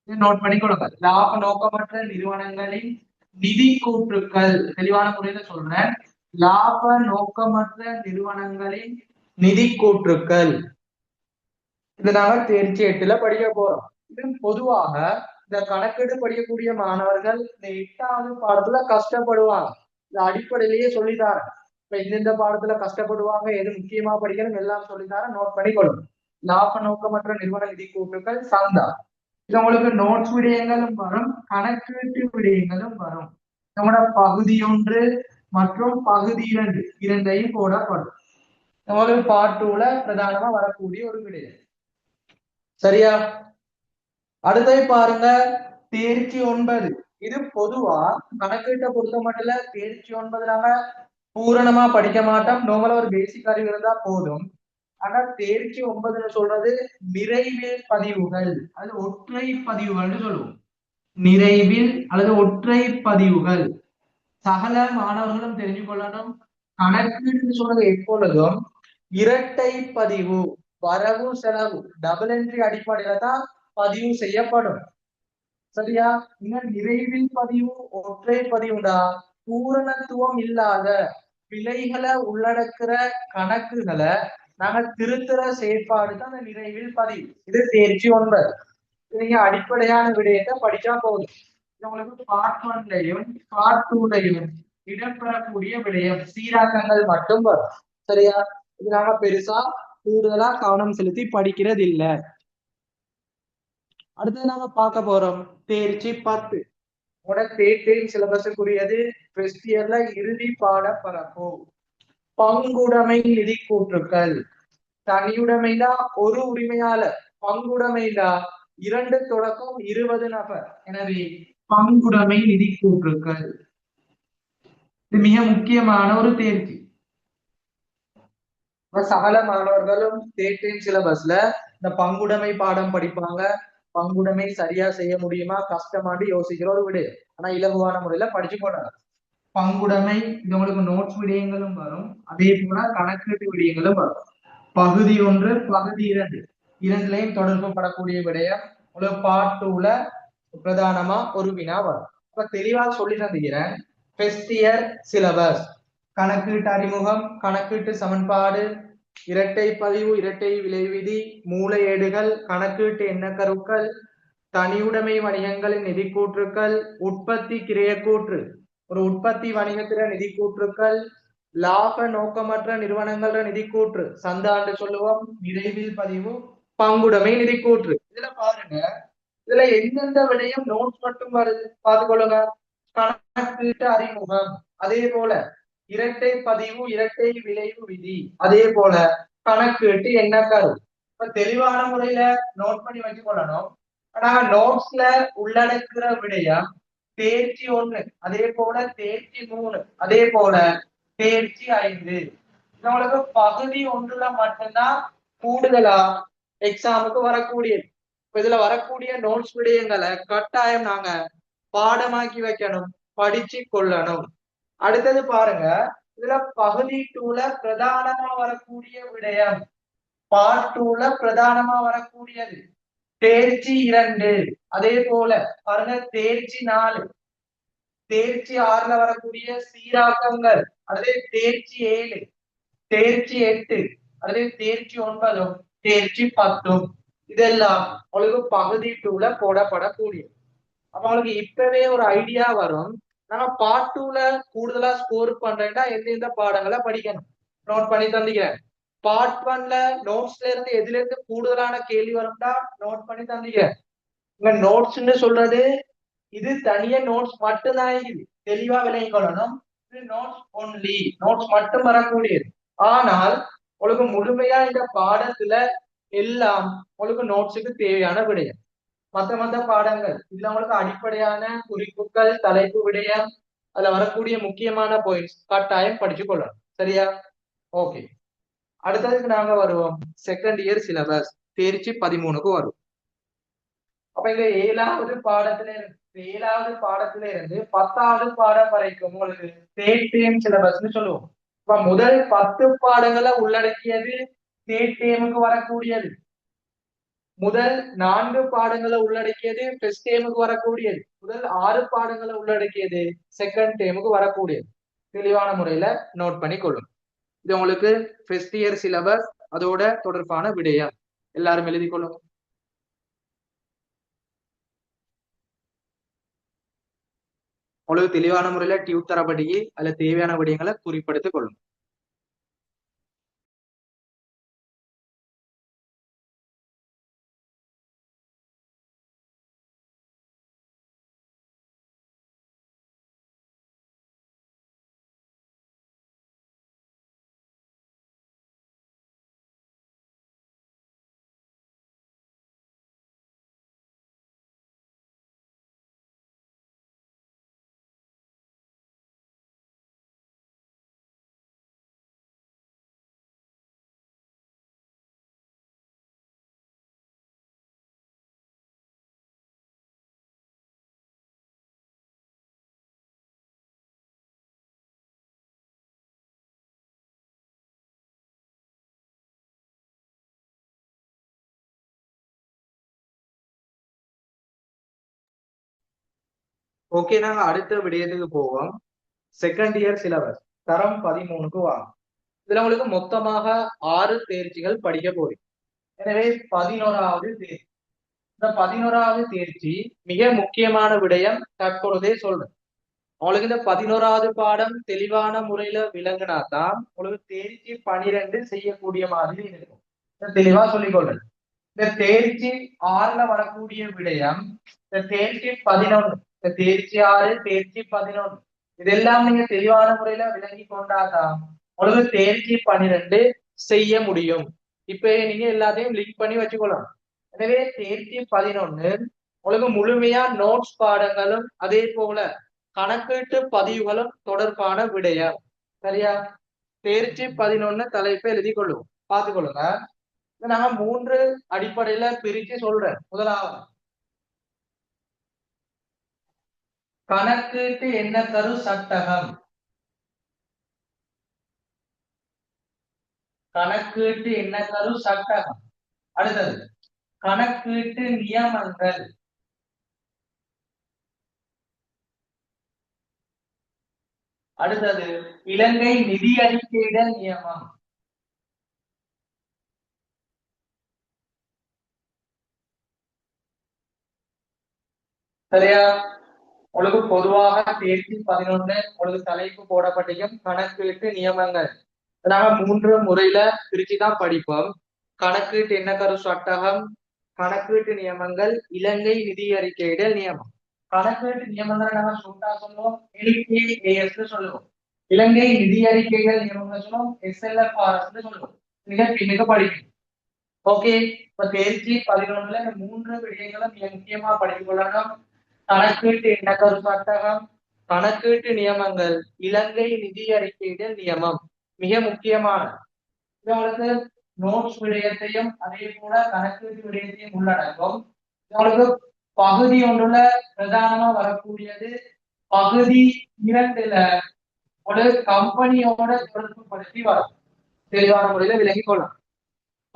நோட் பண்ணிக்கொள்ளுங்க. லாப நோக்கமற்ற நிறுவனங்களின் நிதி கூற்றுக்கள். தெளிவான முறையில சொல்றேன். லாப நோக்கமற்ற நிறுவனங்களின் நிதி கூற்றுக்கள். இதை நாங்க தேர்ச்சி 8ல படிக்க போறோம். இது பொதுவாக இந்த கணக்கெடு படிக்கக்கூடிய மாணவர்கள் இந்த 8வது பாடத்துல கஷ்டப்படுவாங்க. இந்த அடிப்படையிலேயே சொல்லித்தாரேன். இப்ப எந்தெந்த பாடத்துல கஷ்டப்படுவாங்க, எது முக்கியமா படிக்கணும் எல்லாம் சொல்லித்தாரேன். நோட் பண்ணிக்கொள்ளும். லாப நோக்கமற்ற நிறுவன நிதி கூற்றுக்கள் சந்தா. இது உங்களுக்கு நோட்ஸ் விடயங்களும் வரும், கணக்கீட்டு விடயங்களும் வரும். நம்மளோட பகுதி 1 மற்றும் பகுதி 2 இரண்டையும் போடப்படும். உங்களுக்கு பார்ட் 2ல பிரதானமா வரக்கூடிய ஒரு விடயம். சரியா? அடுத்தது பாருங்க, தேர்ச்சி 9. இது பொதுவா கணக்கீட்டை பொறுத்த மட்டும் தேர்ச்சி 9 நாங்க பூரணமா படிக்க மாட்டோம். நம்மள ஒரு பேசிக் அறிவு இருந்தா போதும். ஆனா தேர்ச்சி 9ன்னு சொல்றது நிறைவில் பதிவுகள், அது ஒற்றை பதிவுகள்னு சொல்லுவோம். நிறைவில் அல்லது ஒற்றை பதிவுகள். சகல மாணவர்களும் தெரிஞ்சு கொள்ளணும். கணக்கீடுன்னு சொல்றது எப்பொழுதும் இரட்டை பதிவு, வரவு செலவு டபுள் என்ட்ரி அடிப்படையில தான் பதிவு செய்யப்படும். சரியா? இங்க நிறைவில் பதிவு ஒற்றை பதிவுடா பூரணத்துவம் இல்லாத பிழைகளை உள்ளடக்குற கணக்குகளை நாங்க திருத்துற செயற்பாடு தான் அந்த நிறைவில் பதிவு. இது தேர்ச்சி 9. நீங்க அடிப்படையான விடயத்தை படிச்சா போதும். உங்களுக்கு பார்ட் 1லையும் பார்ட் 2லையும் இடம்பெறக்கூடிய விடயம் சீராக்கங்கள் மட்டும் வரும். சரியா? இது நாங்க பெருசா கூடுதலா கவனம் செலுத்தி படிக்கிறது இல்ல. அடுத்தது நாங்க பார்க்க போறோம் தேர்ச்சி 10. தேர்ட் சிலபஸுக்குரியது ஃபர்ஸ்ட் இயர்ல இறுதி பாட பரப்பு. பங்குடைமை நிதி கூற்றுக்கள். தனியுடைமைனா ஒரு உரிமையாளர், பங்குடைமைனா 2 தொடக்கம் 20 நபர். எனவே பங்குடைமை நிதி கூற்றுக்கள் இது மிக முக்கியமான ஒரு தேர்ச்சி. சகல மாணவர்களும் தேர்ட் சிலபஸ்ல இந்த பங்குடைமை பாடம் படிப்பாங்க. பங்குடைமை சரியா செய்ய முடியுமா கஷ்டமாட்டு யோசிக்கிற ஒரு விடயம். ஆனா இலகுவான முறையில படிச்சு போனாங்க. பங்குடைமை இது உங்களுக்கு நோட்ஸ் விடயங்களும் வரும், அதே போல கணக்கீட்டு விடயங்களும் வரும். பகுதி 1 பகுதி 2 இரண்டுலையும் தொடர்பு படக்கூடிய விடயம் உங்களுக்கு பார்ட் 2ல பிரதானமா ஒரு வினா வரும். இப்ப தெளிவா சொல்லி தந்துகிறேன். ஃபர்ஸ்ட் இயர் சிலபஸ் கணக்கீட்டு அறிமுகம், கணக்கீட்டு சமன்பாடு, இரட்டை பதிவு, இரட்டை விலை விதி, மூலையேடுகள், கணக்கீட்டு எண்ணக்கருக்கள், தனியுடைமை வணிகங்களின் நிதி கூற்றுக்கள், உற்பத்தி கிரைய கூற்று, ஒரு உற்பத்தி வணிகத்திற நிதி கூற்றுக்கள், லாப நோக்கமற்ற நிறுவனங்கள நிதி கூற்று சந்தாண்டு சொல்லுவோம், நிறைவில் பதிவு, பங்குடைமை நிதி கூற்று. இதுல பாருங்க, இதுல எந்தெந்த விடயம் நோட்ஸ் மட்டும் வருது பார்த்துக்கொள்ளுங்க. கணக்கீட்டு அறிமுகம், அதே போல இரட்டை பதிவு, இரட்டை விளைவு விதி, அதே போல கணக்கீட்டு எண்ணக்கரு. இப்ப தெளிவான முறையில நோட் பண்ணி வச்சுக்கொள்ளணும். ஆனா நோட்ஸ்ல உள்ளடக்குற விடயம் தேர்ச்சி 1, அதே போல தேர்ச்சி 3, அதே போல தேர்ச்சி 5. நம்மளுக்கு பகுதி 1ல மட்டும்தான் கூடுதலா எக்ஸாமுக்கு வரக்கூடியது. இதுல வரக்கூடிய நோட்ஸ் விடயங்களை கட்டாயம் நாங்க பாடமாக்கி வைக்கணும், படிச்சு கொள்ளணும். அடுத்தது பாருங்க, இதுல பகுதி 2ல பிரதானமா வரக்கூடிய விடயம், பார்ட் 2ல பிரதானமா வரக்கூடியது தேர்ச்சி 2. அதே போல பாருங்க தேர்ச்சி 4, தேர்ச்சி 6ல வரக்கூடிய சீராக்கங்கள், அதே தேர்ச்சி 7, தேர்ச்சி 8, அதே தேர்ச்சி 9, தேர்ச்சி 10. இதெல்லாம் உங்களுக்கு பகுதி 2ல போடப்படக்கூடியது. அப்ப உங்களுக்கு இப்பவே ஒரு ஐடியா வரும், நாங்க பார்ட் 2ல கூடுதலா ஸ்கோர் பண்றேன்னா எந்தெந்த பாடங்களை படிக்கணும் நோட் பண்ணி தந்துக்கிறேன். பார்ட் 1ல நோட்ஸ்ல இருந்து எதுல இருந்து கூடுதலான கேள்வி வரும்னா நோட் பண்ணி தந்துக்கிறேன். உங்க நோட்ஸ்ன்னு சொல்றது இது தனியா நோட்ஸ் மட்டும்தான் இது, தெளிவா விளங்கிக் கொள்ளணும். இது நோட்ஸ் ஒன்லி, நோட்ஸ் மட்டும் வரக்கூடியது. ஆனால் உங்களுக்கு முழுமையா இந்த பாடத்துல எல்லாம் உங்களுக்கு நோட்ஸுக்கு தேவையான விடயம். மத்த பாடங்கள் இதுல உங்களுக்கு அடிப்படையான குறிப்புகள், தலைப்பு, விடயம், அதுல வரக்கூடிய முக்கியமான பாயிண்ட்ஸ் கட்டாயம் படிச்சு கொள்ளணும். சரியா? ஓகே. அடுத்ததுக்கு நாங்க வருவோம் செகண்ட் இயர் சிலபஸ் தேர்ச்சி 13க்கு வரும். அப்ப இந்த 7வது பாடத்துல 7வது பாடத்துல இருந்து 10வது பாடம் வரைக்கும் உங்களுக்கு ஸ்டேட் டேம் சிலபஸ்ன்னு சொல்லுவோம். இப்ப முதல் 10 பாடங்களை உள்ளடக்கியது ஸ்டேட் டேமுக்கு வரக்கூடியது. முதல் 4 பாடங்களை உள்ளடக்கியது ஃபர்ஸ்ட் டேமுக்கு வரக்கூடியது. முதல் 6 பாடங்களை உள்ளடக்கியது செகண்ட் டேமுக்கு வரக்கூடியது. தெளிவான முறையில நோட் பண்ணி கொள்ளும். இது உங்களுக்கு ஃபர்ஸ்ட் இயர் சிலபஸ், அதோட தொடர்பான விடயம். எல்லாரும் எழுதி கொள்ளும். உங்களுக்கு தெளிவான முறையில டியூட் தரப்படி அதுல தேவையான விடயங்களை குறிப்பிடுத்திக் கொள்ளும். ஓகே, நாங்க அடுத்த விடயத்துக்கு போவோம். செகண்ட் இயர் சிலபஸ் தரம் 13க்கு வாங்க. இதுல உங்களுக்கு மொத்தமாக 6 தேர்ச்சிகள் படிக்க போறீங்க. எனவே 11வது தேர்ச்சி. இந்த 11வது தேர்ச்சி மிக முக்கியமான விடயம் தற்பொழுதே சொல்றேன். உங்களுக்கு இந்த 11வது பாடம் தெளிவான முறையில விளங்கினாதான் உங்களுக்கு தேர்ச்சி 12 செய்யக்கூடிய மாதிரி இருக்கும். தெளிவா சொல்லிக்கொள்றேன். இந்த தேர்ச்சி 6ல வரக்கூடிய விடயம் இந்த தேர்ச்சி 11, இந்த தேர்ச்சி 6, தேர்ச்சி 11 இதெல்லாம் நீங்க தெளிவான முறையில விளங்கி கொண்டாதான் உங்களுக்கு தேர்ச்சி 12 செய்ய முடியும். இப்ப நீங்க எல்லாத்தையும் லிங்க் பண்ணி வச்சுக்கொள்ளணும். எனவே தேர்ச்சி 11 உங்களுக்கு முழுமையா நோட்ஸ் பாடங்களும் அதே போல கணக்கீட்டு பதிவுகளும் தொடர்பான விடயம். சரியா? தேர்ச்சி 11 தலைப்பை எழுதி கொள்ளுவோம். பார்த்துக்கொள்ளுங்க. நாங்க 3 அடிப்படையில பிரிச்சு சொல்றேன். முதலாவது கணக்கீட்டு எண்ணக்கரு சட்டகம். கணக்கீட்டு எண்ணக்கரு சட்டகம். அடுத்தது கணக்கீட்டு நியமங்கள். அடுத்தது இலங்கை நிதி அறிக்கையிடல் நியமம். சரியா? உங்களுக்கு பொதுவாக தேர்ச்சி 11 உங்களுக்கு தலைப்பு போடப்பட்டிருக்கும் கணக்கீட்டு நியமங்கள். நாங்க 3 முறையில பிரிச்சுதான் படிப்போம். கணக்கீட்டு எண்ணக்கரு சட்டகம், கணக்கீட்டு நியமங்கள், இலங்கை நிதி அறிக்கையிடல் நியமம். கணக்கீட்டு நியமங்களை நாங்க சுட்டா சொல்லுவோம், LKAS சொல்லுவோம். இலங்கை நிதி அறிக்கைகள் நியமங்கள் சொல்லுவோம், SLFRS சொல்லுவோம். மிக படிக்கும். ஓகே, இப்ப தேர்ச்சி 11ல 3 விடயங்களும் மிக முக்கியமா படித்துக் கொள்ளணும். கணக்கீட்டு எண்ணக்கரு சட்டகம், கணக்கீட்டு நியமங்கள், இலங்கை நிதி அறிக்கையிடல் நியமம் மிக முக்கியமான. உங்களுக்கு நோட்ஸ் விடயத்தையும் அதே போல கணக்கீட்டு விடயத்தையும் உள்ளடக்கும். உங்களுக்கு பகுதி 1ல பிரதானமா வரக்கூடியது பகுதி 2ல ஒரு கம்பெனியோட தொடர்பு படுத்தி வரும். தெளிவான முறையில விளங்கிக் கொள்ளலாம்.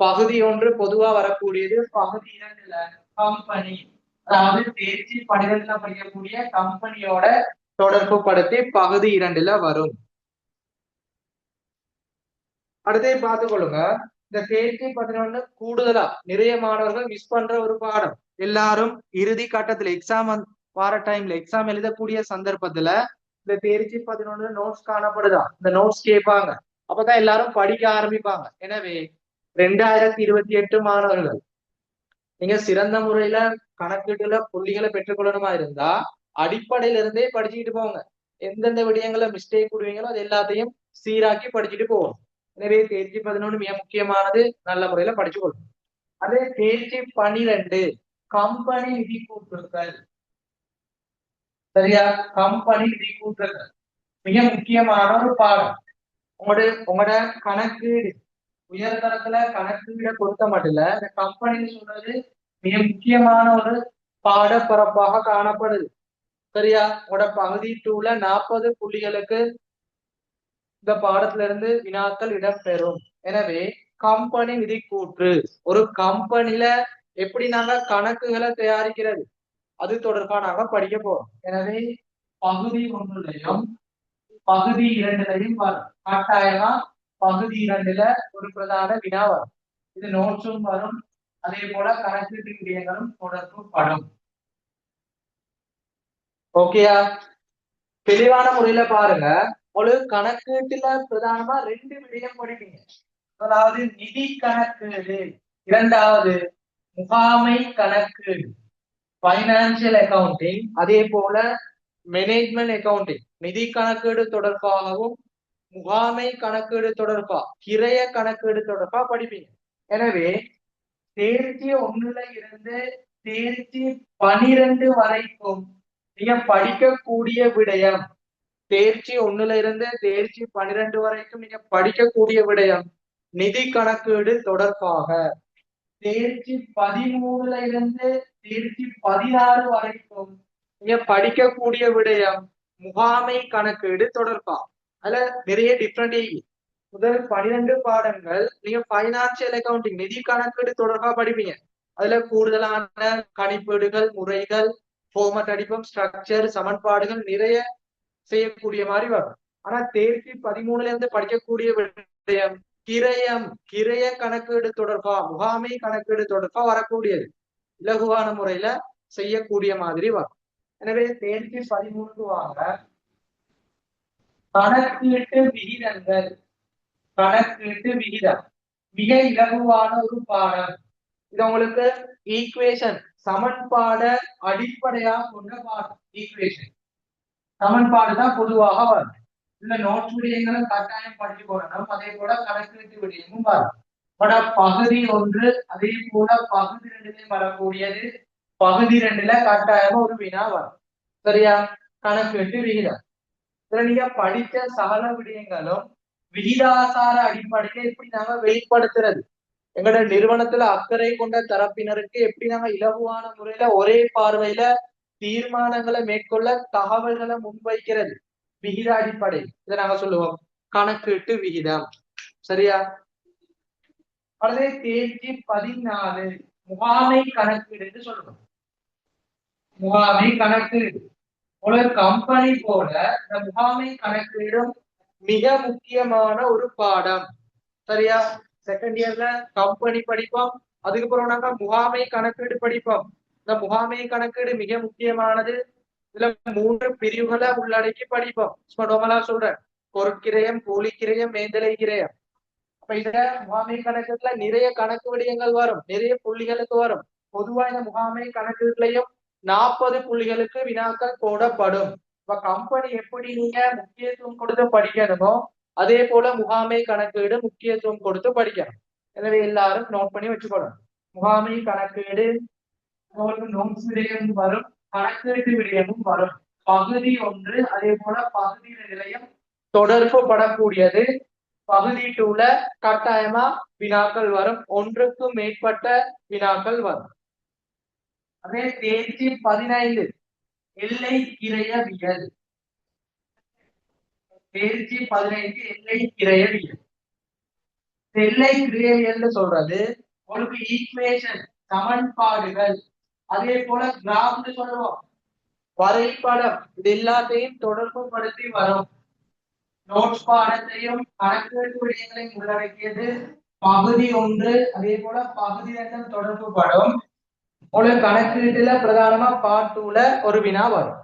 பகுதி 1 பொதுவா வரக்கூடியது, பகுதி 2ல கம்பெனி, அதாவது தேர்ச்சி 12ல படிக்கக்கூடிய கம்பெனியோட தொடர்பு படுத்தி பகுதி 2ல வரும். அடுத்தே பார்த்துக் கொள்ளுங்க. இந்த தேர்ச்சி 11 கூடுதலா நிறைய மாணவர்கள் மிஸ் பண்ற ஒரு பாடம். எல்லாரும் இறுதி கட்டத்துல எக்ஸாம் வார டைம்ல எக்ஸாம் எழுதக்கூடிய சந்தர்ப்பத்துல இந்த தேர்ச்சி 11 நோட்ஸ் காணப்படுதா, இந்த நோட்ஸ் கேட்பாங்க. அப்பதான் எல்லாரும் படிக்க ஆரம்பிப்பாங்க. எனவே 2028 மாணவர்கள் நீங்க சிறந்த முறையில கணக்கீட்டுல புள்ளிகளை பெற்றுக்கொள்ளணுமா இருந்தா அடிப்படையில இருந்தே படிச்சுக்கிட்டு போங்க. எந்தெந்த விடயங்களை மிஸ்டேக் கொடுவீங்களோ அது எல்லாத்தையும் சீராக்கி படிச்சுட்டு போவோம். எனவே தேர்ச்சி 11 மிக முக்கியமானது, நல்ல முறையில படிச்சுக்கொள்ளும். அதே தேர்ச்சி 12 கம்பெனி நிதி கூற்றுக்கள். சரியா? கம்பெனி நிதி கூற்றுக்கள் மிக முக்கியமான ஒரு பாடம். உங்களோட கணக்கீடு உயர்தரத்துல கணக்கீட பொறுத்த மட்டும் இல்ல, இந்த கம்பெனி சொல்றது மிக முக்கியமான ஒரு பாடப்பரப்பாக காணப்படுது. சரியா? உங்களோட பகுதி 2ல 40 புள்ளிகளுக்கு இந்த பாடத்துல இருந்து வினாக்கள் இடம்பெறும். எனவே கம்பெனி நிதி கூற்று, ஒரு கம்பெனில எப்படி நாங்க கணக்குகளை தயாரிக்கிறது அது தொடர்பா நாங்க படிக்க போறோம். எனவே பகுதி 1லையும் பகுதி 2லையும் வரும். கட்டாயமா பகுதி 2ல ஒரு பிரதான வினா வரும். இது நோட்ஸும் வரும், அதே போல கணக்கீட்டு விடயங்களும் தொடர்பு படும். ஓகேயா? தெளிவான முறையில பாருங்க. ஒரு கணக்கீட்டுல பிரதானமா 2 விடயம் படிப்பீங்க. முதலாவது நிதி கணக்கீடு, இரண்டாவது முகாமை கணக்கீடு, பைனான்சியல் அக்கவுண்டிங், அதே போல மேனேஜ்மெண்ட் அக்கவுண்டிங். நிதி கணக்கீடு தொடர்பாகவும் முகாமை கணக்கீடு தொடர்பா, கிரைய கணக்கீடு தொடர்பா படிப்பீங்க. எனவே தேர்ச்சி 1ல இருந்து தேர்ச்சி 12 வரைக்கும் நீங்க படிக்கக்கூடிய விடயம், தேர்ச்சி 1ல இருந்து தேர்ச்சி 12 வரைக்கும் நீங்க படிக்கக்கூடிய விடயம் நிதி கணக்கீடு தொடர்பாக. தேர்ச்சி 13ல இருந்து தேர்ச்சி 16 வரைக்கும் நீங்க படிக்கக்கூடிய விடயம் முகாமை கணக்கீடு தொடர்பா. அதுல நிறைய டிஃப்ரெண்ட். முதல் 12 பாடங்கள் நீங்க பைனான்சியல் அக்கவுண்டிங் நிதி கணக்கீடு தொடர்பா படிப்பீங்க. அதுல கூடுதலான கணிப்பீடுகள், முறைகள், ஃபார்மட் அடிப்பம், ஸ்ட்ரக்சர், சமன்பாடுகள் நிறைய செய்யக்கூடிய மாதிரி வரும். ஆனா தேர்ச்சி 13ல இருந்து படிக்கக்கூடிய விடயம் கிரயம், கிரய கணக்கீடு தொடர்பா, முகாமை கணக்கீடு தொடர்பா வரக்கூடியது, இலகுவான முறையில செய்யக்கூடிய மாதிரி வரும். எனவே தேர்ச்சி 13க்கு வாங்க. கணக்கீட்டு விகிதங்கள், கணக்கீட்டு விகிதம் மிக இலகுவான ஒரு பாடம். இது உங்களுக்கு ஈக்குவேஷன், சமன்பாட அடிப்படையா கொண்ட பாடம். ஈக்குவேஷன் சமன்பாடு தான் பொதுவாக வரும். இந்த நோட்ஸ் விடயங்களும் கட்டாயம் படிச்சு போடணும். அதே போல கணக்கீட்டு விடயமும் வரும். பகுதி 1 அதே போல பகுதி 2லையும் வரக்கூடியது. பகுதி 2ல கட்டாயமா ஒரு வினா வரும். சரியா? கணக்கீட்டு விகிதம். இதுல நீங்க படித்த சகல விடயங்களும் விகிதாசார அடிப்படையில எப்படி நாங்க வெளிப்படுத்துறது, எங்களோட நிறுவனத்துல அக்கறை கொண்ட தரப்பினருக்கு எப்படி நாங்க இலகுவான முறையில ஒரே பார்வையில தீர்மானங்களை மேற்கொள்ள தகவல்களை முன்வைக்கிறது, விகித அடிப்படை. இதை நாங்க சொல்லுவோம் கணக்கீட்டு விகிதம். சரியா? அதே தேர்ச்சி 14 முகாமை கணக்கீடு என்று சொல்றோம். முகாமை கணக்கீடு ஒரு கம்பெனி போல இந்த முகாமை கணக்கீடும் மிக முக்கியமான ஒரு பாடம். சரியா? செகண்ட் இயர்ல கம்பெனி படிப்போம், அதுக்கப்புறம் நாங்க முகாமை கணக்கீடு படிப்போம். இந்த முகாமை கணக்கீடு மிக முக்கியமானது. இதுல 3 பிரிவுகளை உள்ளடக்கி படிப்போம். சொல்றேன், பொருட்கிரயம், கூலிக்கிரயம், மேந்தலை கிரயம். அப்ப இந்த முகாமை கணக்கீட்டுல நிறைய கணக்கு விடயங்கள் வரும், நிறைய புள்ளிகளுக்கு வரும். பொதுவா இந்த முகாமை கணக்கீட்டுலயும் 40 புள்ளிகளுக்கு வினாக்கள் போடப்படும். இப்ப கம்பெனி எப்படி நீங்க முக்கியத்துவம் கொடுத்து படிக்கணுமோ அதே போல முகாமை கணக்கீடு முக்கியத்துவம் கொடுத்து படிக்கணும். எனவே எல்லாரும் நோட் பண்ணி வச்சுக்கணும். முகாமை கணக்கீடு நோட்ஸ் விடயம் வரும், கணக்கீட்டு விடயமும் வரும். பகுதி 1 அதே போல பகுதி 2லையும் தொடர்பு படக்கூடியது. பகுதி 2ல கட்டாயமா வினாக்கள் வரும், ஒன்றுக்கும் மேற்பட்ட வினாக்கள் வரும். அதே தேர்ச்சி 15 எல்லை கிரையவியல். தேர்ச்சி 15 எல்லை கிரையவியல். எல்லை கிரையவியல் சொல்றது உங்களுக்கு ஈக்குவேஷன், சமன்பாடுகள், அதே போல கிராஃப் சொல்லுவோம், வரைபடம், இது எல்லாத்தையும் தொடர்பு படுத்தி வரும். நோட்ஸ் பாடத்தையும் கணக்கீட்டு விடயங்களையும் உள்ளடக்கியது பகுதி 1 அதே போல பகுதி 2 தொடர்பு படும். உங்களுக்கு கணக்கீட்டுல பிரதானமா பார்ட் 2ல ஒரு வினா வரும்.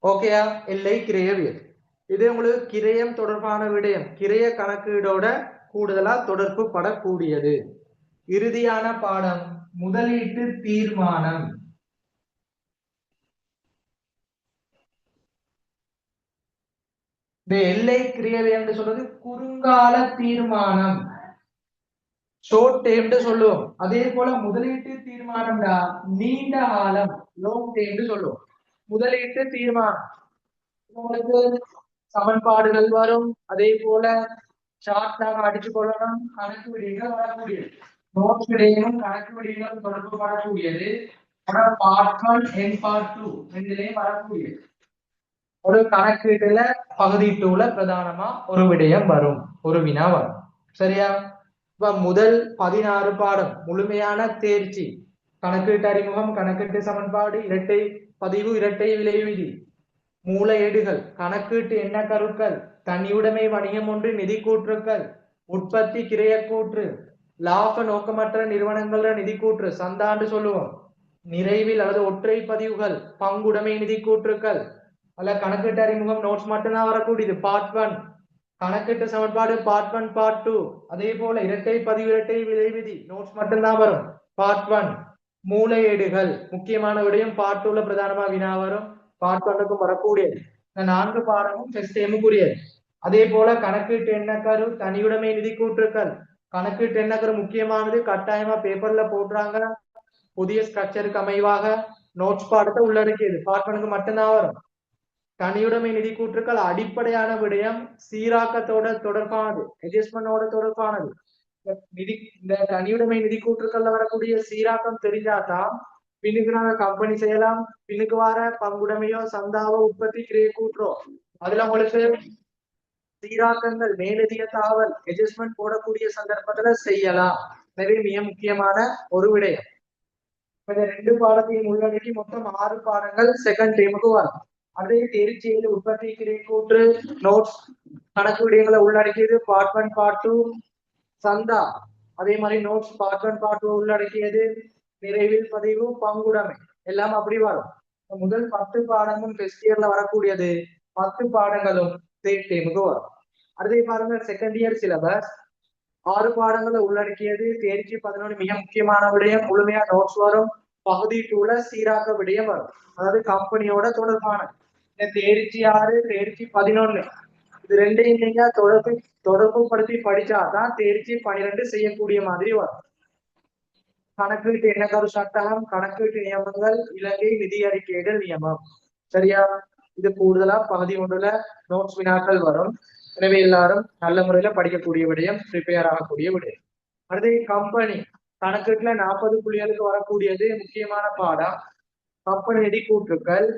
ஓகேயா? எல்லை கிரையவியல் இது உங்களுக்கு கிரயம் தொடர்பான விடயம், கிரைய கணக்கீடோட கூடுதலா தொடர்பு படக்கூடியது. இறுதியான பாடம் முதலீட்டு தீர்மானம். இந்த எல்லை கிரையவியல் சொல்றது குறுங்கால தீர்மானம், ஷோர்ட் டைம் சொல்லுவோம். அதே போல முதலீட்டு தீர்மானம்டா நீண்ட காலம், லாங் டைம் சொல்லுவோம். முதலீட்டு தீர்மானம் உங்களுக்கு சமன்பாடுகள் வரும், அதே போல சார்ட் நாங்க அடிச்சு கொள்ளணும், கணக்கு விடயங்கள் வரக்கூடியது. நோட்ஸ் விடயங்களும் கணக்கு விடயங்களும் தொடர்பு படக்கூடியது. Part one and part two ரெண்டுலயும் வரக்கூடிய ஒரு கணக்கீட்டுல பகுதி டூல பிரதானமா ஒரு விடயம் வரும், ஒரு வினா வரும். சரியா? இப்ப முதல் 16 பாடம் முழுமையான தேர்ச்சி. கணக்கீட்டு அறிமுகம், கணக்கீட்டு சமன்பாடு, இரட்டை பதிவு, இரட்டை விலை விதி, மூலையீடுகள், கணக்கீட்டு எண்ண கருக்கள், தனியுடைமை வணிகம் ஒன்று, நிதி கூற்றுக்கள், உற்பத்தி கிரையக்கூற்று, லாப நோக்கமற்ற நிறுவனங்கள நிதி கூற்று, சந்தாண்டு சொல்லுவோம், நிறைவில் அல்லது ஒற்றை பதிவுகள், பங்குடைமை நிதி கூற்றுக்கள், அல்ல கணக்கீட்டு அறிமுகம் நோட்ஸ் மட்டும்தான் வரக்கூடியது. பார்ட் ஒன் கணக்கீட்டு சமன்பாடு, பார்ட் ஒன் பார்ட் டூ. அதே போல இரட்டை பதிவு, இரட்டை விலை விதி நோட்ஸ் மட்டும்தான் வரும் பார்ட் ஒன். மூலையீடுகள் முக்கியமான விடயம் பார்ட் டூல பிரதானமா வினா வரும், பார்ட் ஒன்னுக்கும் வரக்கூடியது. இந்த 4 பாடமும் டெஸ்ட் டைமுக்குரியது. அதே போல கணக்கீட்டு எண்ணக்கரு, தனியுடைமை நிதி கூற்றுக்கள், கணக்கீட்டு எண்ணக்கரு முக்கியமானது, கட்டாயமா பேப்பர்ல போடுறாங்க. புதிய ஸ்ட்ரக்சருக்கு அமைவாக நோட்ஸ் பாடத்தை உள்ளடக்கியது, பார்ட் ஒன்னுக்கு மட்டும்தான் வரும். தனியுடைமை நிதி கூற்றுக்கள் அடிப்படையான விடயம், சீராக்கத்தோட தொடர்பானது, அட்ஜஸ்ட்மெண்டோட தொடர்பானது. நிதி இந்த தனியுடைமை நிதி கூற்றுக்கள்ல வரக்கூடிய சீராக்கம் தெரிஞ்சாதான் பின்னுக்கு நாங்க கம்பெனி செய்யலாம். பின்னுக்கு வர பங்குடைமையோ சந்தாவோ உற்பத்தி கிரைய கூற்றோ அதுல உங்களுக்கு சீராக்கங்கள் மேலதிக தாவல் அட்ஜஸ்ட்மெண்ட் போடக்கூடிய சந்தர்ப்பத்துல செய்யலாம். எனவே மிக முக்கியமான ஒரு விடயம். இந்த 2 பாடத்தையும் உள்ளடக்கி மொத்தம் 6 பாடங்கள் செகண்ட் டேமுக்கு வரும். அதே தேர்ச்சியில் உற்பத்தி கிரை கூற்று நோட்ஸ் கணக்கு விடயங்களை உள்ளடக்கியது பார்ட் ஒன் பார்ட் டூ. சந்தா அதே மாதிரி notes part one part two உள்ளடக்கியது. நிறைவில் பதிவு, பங்குடைமை எல்லாம் அப்படி வரும். முதல் 10 பாடமும் டெஸ்ட் இயர்ல வரக்கூடியது, 10 பாடங்களும் தேர்ட் டேமுக்கு வரும். அதே பாருங்க செகண்ட் இயர் சிலபஸ் 6 பாடங்களை உள்ளடக்கியது. தேர்ச்சி 11 மிக முக்கியமான விடயம், முழுமையா நோட்ஸ் வரும். பகுதி டூல சீராக்க விடயம் வரும், அதாவது கம்பெனியோட தொடர்பான. தேர்ச்சி 6, தேர்ச்சி 11 இது ரெண்டையும் நீங்க தொடர்பு படுத்தி படிச்சாதான் தேர்ச்சி 12 செய்யக்கூடிய மாதிரி வரும். கணக்கீட்டு எண்ணக்கரு சட்டகம், கணக்கீட்டு நியமங்கள், இலங்கை நிதி அறிக்கையிடல் நியமம். சரியா? இது கூடுதலா பகுதி 1ல நோட்ஸ் வினாக்கள் வரும். எனவே எல்லாரும் நல்ல முறையில படிக்கக்கூடிய விடயம், ப்ரிப்பேர் ஆகக்கூடிய விடயம். அடுத்து கம்பெனி கணக்கீட்டுல 40 புள்ளிகளுக்கு வரக்கூடியது முக்கியமான பாடம், கம்பெனி நிதி கூற்றுக்கள்.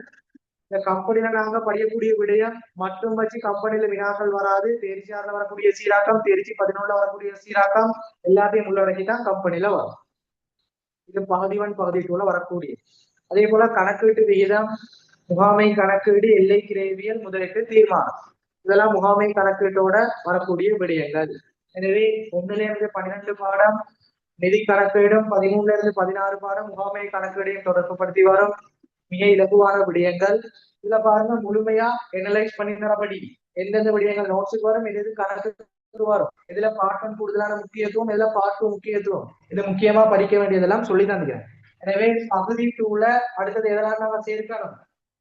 இந்த கம்பெனில நாங்க படிக்கக்கூடிய விடயம் மட்டும் வச்சு கம்பெனில வினாக்கள் வராது. தேர்ச்சி 6ல வரக்கூடிய சீராக்கம், தேர்ச்சி 11ல வரக்கூடிய சீராக்கம் எல்லாத்தையும் உள்ளடக்கிதான் கம்பெனில வரும். இது பகுதி 1 பகுதி 2ல வரக்கூடிய. அதே போல கணக்கீட்டு விகிதம், முகாமை கணக்கீடு, எல்லை கிரைவியல், முதலீட்டு தீர்மானம் இதெல்லாம் முகாமை கணக்கீட்டோட வரக்கூடிய விடயங்கள். எனவே 1ல இருந்து 12 பாடம் நிதி கணக்கீடும், 13ல இருந்து 16 பாடம் முகாமை கணக்கீடையும் தொடர்பு படுத்தி வரும். மிக இலகுவான விடயங்கள். இதுல பாருங்க முழுமையா எனலைஸ் பண்ணினபடி எந்தெந்த விடயங்கள் நோட்ஸுக்கு வரும், எது கணக்கு வரும், இதுல பார்ட் 1 கூடுதலான முக்கியத்துவம், இதுல பார்ட் 2 முக்கியத்துவம், இது முக்கியமா படிக்க வேண்டியதெல்லாம் சொல்லி தந்துக்கிறேன். எனவே பகுதி 2ல அடுத்தது எதெல்லாம் நாம சேர்க்கணும்,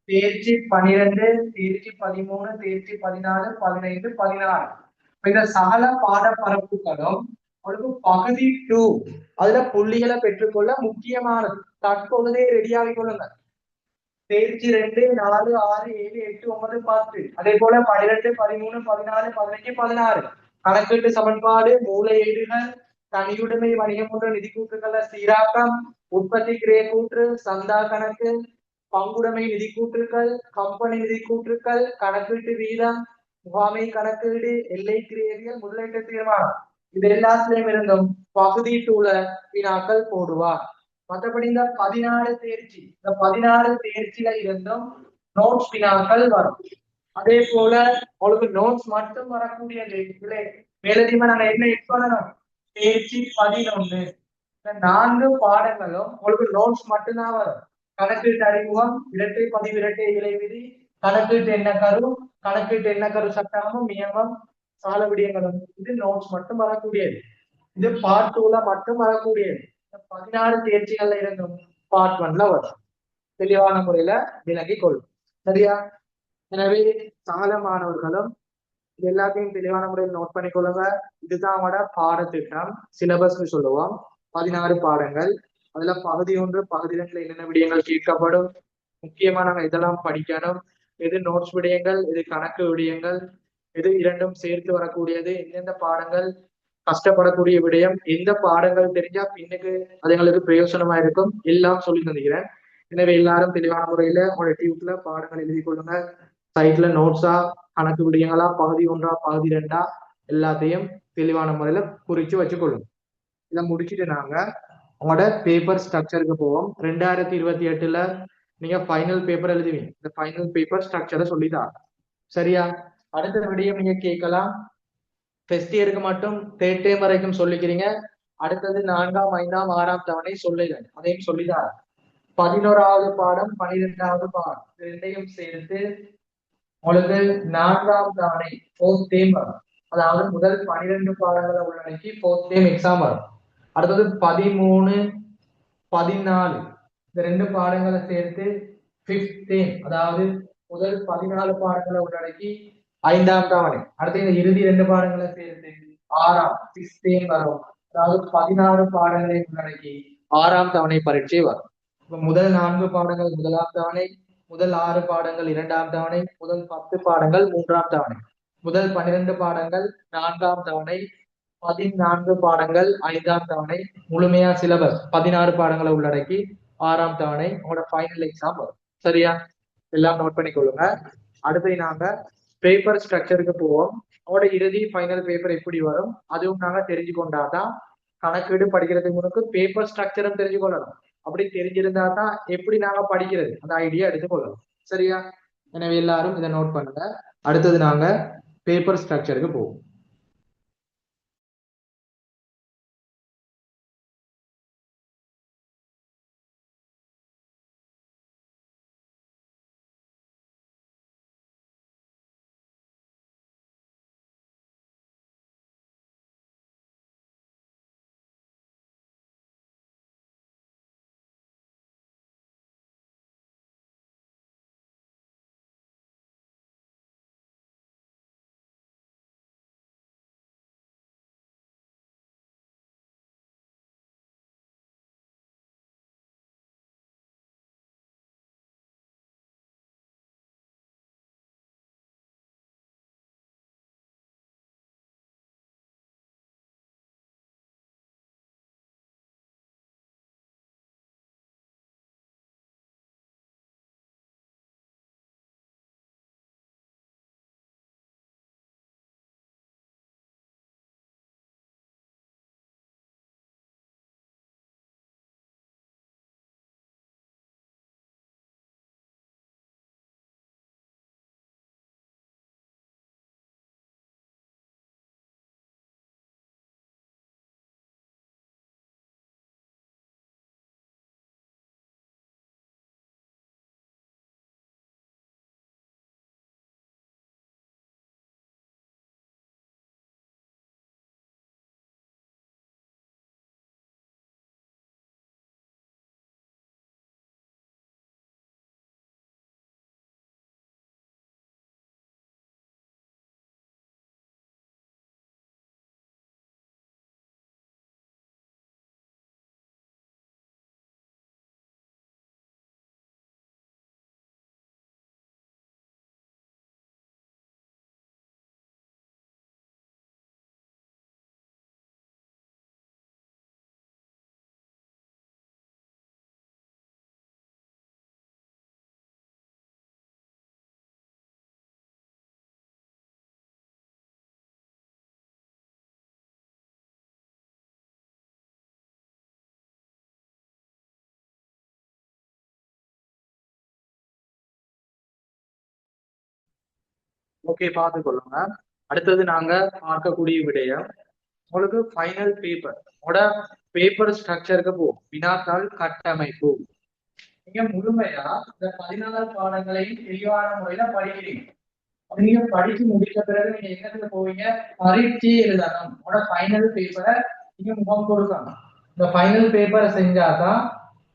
தேர்ச்சி 12, தேர்ச்சி 13, தேர்ச்சி 14, 15, 16. இந்த சகல பாட பரப்புகளும் உங்களுக்கு பகுதி 2 அதுல புள்ளிகளை பெற்றுக்கொள்ள முக்கியமானது. தற்பொழுதே ரெடியாகி கொள்ளுங்க. தேர்ச்சி 2, 4, 6, 7, 8, 9, 10. அதே போல 12, 13, 14, 15, 16 கணக்கீட்டு சமன்பாடு, மூலையீடுகள், தனியுடைமை வணிகம் போன்ற நிதி கூற்றுக்கள சீராக்கம், உற்பத்தி கிரைய கூற்று, சந்தா கணக்கு, பங்குடைமை நிதி கூற்றுக்கள், கம்பெனி நிதி கூற்றுக்கள், கணக்கீட்டு வீதம், முகாமை கணக்கீடு, எல்லை கிரியவியல், முதலீட்டு தீர்மானம் இது எல்லாத்துலயும் இருந்தும் பகுதி 2ல வினாக்கள் போடுவார். மற்றபடி இந்த 14 தேர்ச்சி, இந்த 14 தேர்ச்சியில இருந்தும் நோட்ஸ் வினாக்கள் வரும். அதே போல உங்களுக்கு நோட்ஸ் மட்டும் வரக்கூடிய மேலதிகமா நாங்க என்ன எட் பண்ணணும், தேர்ச்சி 11 இந்த 4 பாடங்களும் உங்களுக்கு நோட்ஸ் மட்டும்தான் வரும். கணக்கீட்டு அறிமுகம், இரட்டை பதிவு, இரட்டை விலை விதி, கணக்கீட்டு எண்ணக்கரு, கணக்கீட்டு எண்ணக்கரு சட்டமும் நியமம், சால விடயங்களும் இது நோட்ஸ் மட்டும் வரக்கூடியது. இது பார்ட் 2ல மட்டும் வரக்கூடியது. 16 தேர்ச்சிகள்ல இருந்தும் பார்ட் 1ல வரும். தெளிவான முறையில விளங்கி கொள்ளும். சரியா? எனவே சகல மாணவர்களும் இது எல்லாத்தையும் தெளிவான முறையில் நோட் பண்ணிக்கொள்ளுங்க. இதுதான் அவங்களோட பாடத்திட்டம், சிலபஸ்ன்னு சொல்லுவோம். 16 பாடங்கள். அதுல பகுதி 1, பகுதி 2ல என்னென்ன விடயங்கள் கேட்கப்படும், முக்கியமா நாங்க இதெல்லாம் படிக்கணும், எது நோட்ஸ் விடயங்கள், எது கணக்கு விடயங்கள், எது இரண்டும் சேர்த்து வரக்கூடியது, எந்தெந்த பாடங்கள் கஷ்டப்படக்கூடிய விடயம். எந்த பாடங்கள் தெரிஞ்சா பின்னுக்கு அது எங்களுக்கு பிரயோசனமா இருக்கும் எல்லாம் சொல்லி தந்துக்கிறேன். எனவே எல்லாரும் தெளிவான முறையில உங்களோட டியூப்ல பாடங்கள் எழுதி கொள்ளுங்க. சைட்ல நோட்ஸா, கணக்கு விடயங்களா, பகுதி 1, பகுதி 2 எல்லாத்தையும் தெளிவான முறையில குறிச்சு வச்சுக்கொள்ளுங்க. இதை முடிச்சுட்டு நாங்க உங்களோட பேப்பர் ஸ்ட்ரக்சருக்கு போவோம். 2028ல நீங்க ஃபைனல் பேப்பர் எழுதுவீங்க. இந்த ஃபைனல் பேப்பர் ஸ்ட்ரக்சரை சொல்லிதான் சரியா. அடுத்த விடயம் நீங்க கேட்கலாம், ஃபர்ஸ்ட் இயருக்கு மட்டும் தேர்ட் டைம் வரைக்கும் சொல்லிக்கிறீங்க, அடுத்தது 4ஆம் 5ஆம் 6ஆம் தவணை சொல்லுங்க, அதையும் சொல்லிதான் 11வது பாடம் 12வது பாடம் ரெண்டையும் சேர்த்து உங்களுக்கு 4ஆம் தவணை 4th டேம் வரும். அதாவது முதல் 12 பாடங்களை உள்ளடக்கி 4th டேம் எக்ஸாம் வரும். அடுத்தது 13 14 இந்த 2 பாடங்களை சேர்த்து 5th டேம், அதாவது முதல் 14 பாடங்களை உள்ளடக்கி 5ஆம் தவணை. அடுத்து இந்த இறுதி 2 பாடங்களை சேர்த்து 6ஆம் 6th டேம் வரும். அதாவது 16 பாடங்களை உள்ளடக்கி 6ஆம் தவணை பரீட்சை வரும். இப்ப முதல் 4 பாடங்கள் 1ஆம் தவணை, முதல் 6 பாடங்கள் 2ஆம் தவணை, முதல் 10 பாடங்கள் 3ஆம் தவணை, முதல் 12 பாடங்கள் 4ஆம் தவணை, 14 பாடங்கள் 5ஆம் தவணை, முழுமையா சிலபஸ் 16 பாடங்களை உள்ளடக்கி 6ஆம் தவணை உங்களோட ஃபைனல் எக்ஸாம் வரும். சரியா, எல்லாம் நோட் பண்ணிக்கொள்ளுங்க. அடுத்து நாங்க பேப்பர் ஸ்ட்ரக்சருக்கு போவோம். அவரோட இறுதி ஃபைனல் பேப்பர் எப்படி வரும் அதுவும் நாங்க தெரிஞ்சு கொண்டாதான் கணக்கீடு படிக்கிறதுக்கு முன்னுக்கு பேப்பர் ஸ்ட்ரக்சரும் தெரிஞ்சு கொள்ளணும். அப்படி தெரிஞ்சிருந்தா தான் எப்படி நாங்க படிக்கிறது அந்த ஐடியா எடுத்துக்கொள்ளணும். சரியா, எனவே எல்லாரும் இதை நோட் பண்ணுங்க. அடுத்தது நாங்க பேப்பர் ஸ்ட்ரக்சருக்கு போவோம். ஓகே, பார்த்துக்கொள்ளுங்க. அடுத்தது நாங்க பார்க்கக்கூடிய விடயம் உங்களுக்கு ஃபைனல் பேப்பர் உங்களோட பேப்பர் ஸ்ட்ரக்சருக்கு போகும். வினாத்தாள் கட்டமைப்பு. நீங்க முழுமையா இந்த 14 பாடங்களையும் தெளிவான முறையில படிக்கிறீங்க. நீங்க படிச்சு முடிச்ச பிறகு நீங்க எங்க போவீங்க, பரீட்சை எழுதணும். உங்களோட ஃபைனல் பேப்பரை நீங்க முகம் கொடுக்கணும். இந்த ஃபைனல் பேப்பரை செஞ்சாதான்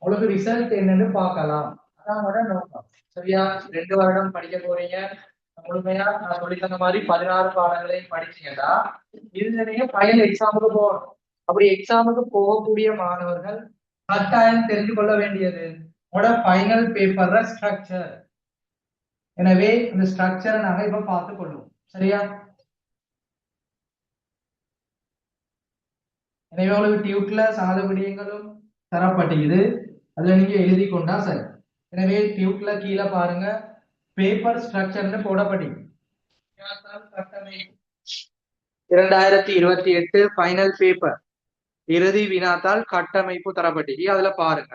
உங்களுக்கு ரிசல்ட் என்னன்னு பார்க்கலாம். அதான் உங்களோட நோக்கம். சரியா, 2 வருடம் படிக்க போறீங்க. முழுமையா நான் சொல்லி தந்த மாதிரி 16 பாடங்களையும் படிச்சீங்கன்னா இதுல நீங்க ஃபைனல் எக்ஸாமுக்கு போகணும். அப்படி எக்ஸாமுக்கு போகக்கூடிய மாணவர்கள் கட்டாயம் தெரிந்து கொள்ள வேண்டியது உங்களோட ஃபைனல் பேப்பர் ஸ்ட்ரக்சர். எனவே இந்த ஸ்ட்ரக்சரை நாங்க இப்ப பார்த்து கொள்வோம். சரியா, எனவே உங்களுக்கு டியூட்ல சாத விடயங்களும் தரப்பட்டிருக்குது. அதுல நீங்க எழுதி கொண்டா சரி. எனவே டியூட்ல கீழே பாருங்க பேப்பர் ஸ்ட்ரக்சர்னு போடப்பட்டிருக்கு. 2028 ஃபைனல் பேப்பர் இறுதி வினாத்தாள் கட்டமைப்பு தரப்பட்டிருக்கு. அதுல பாருங்க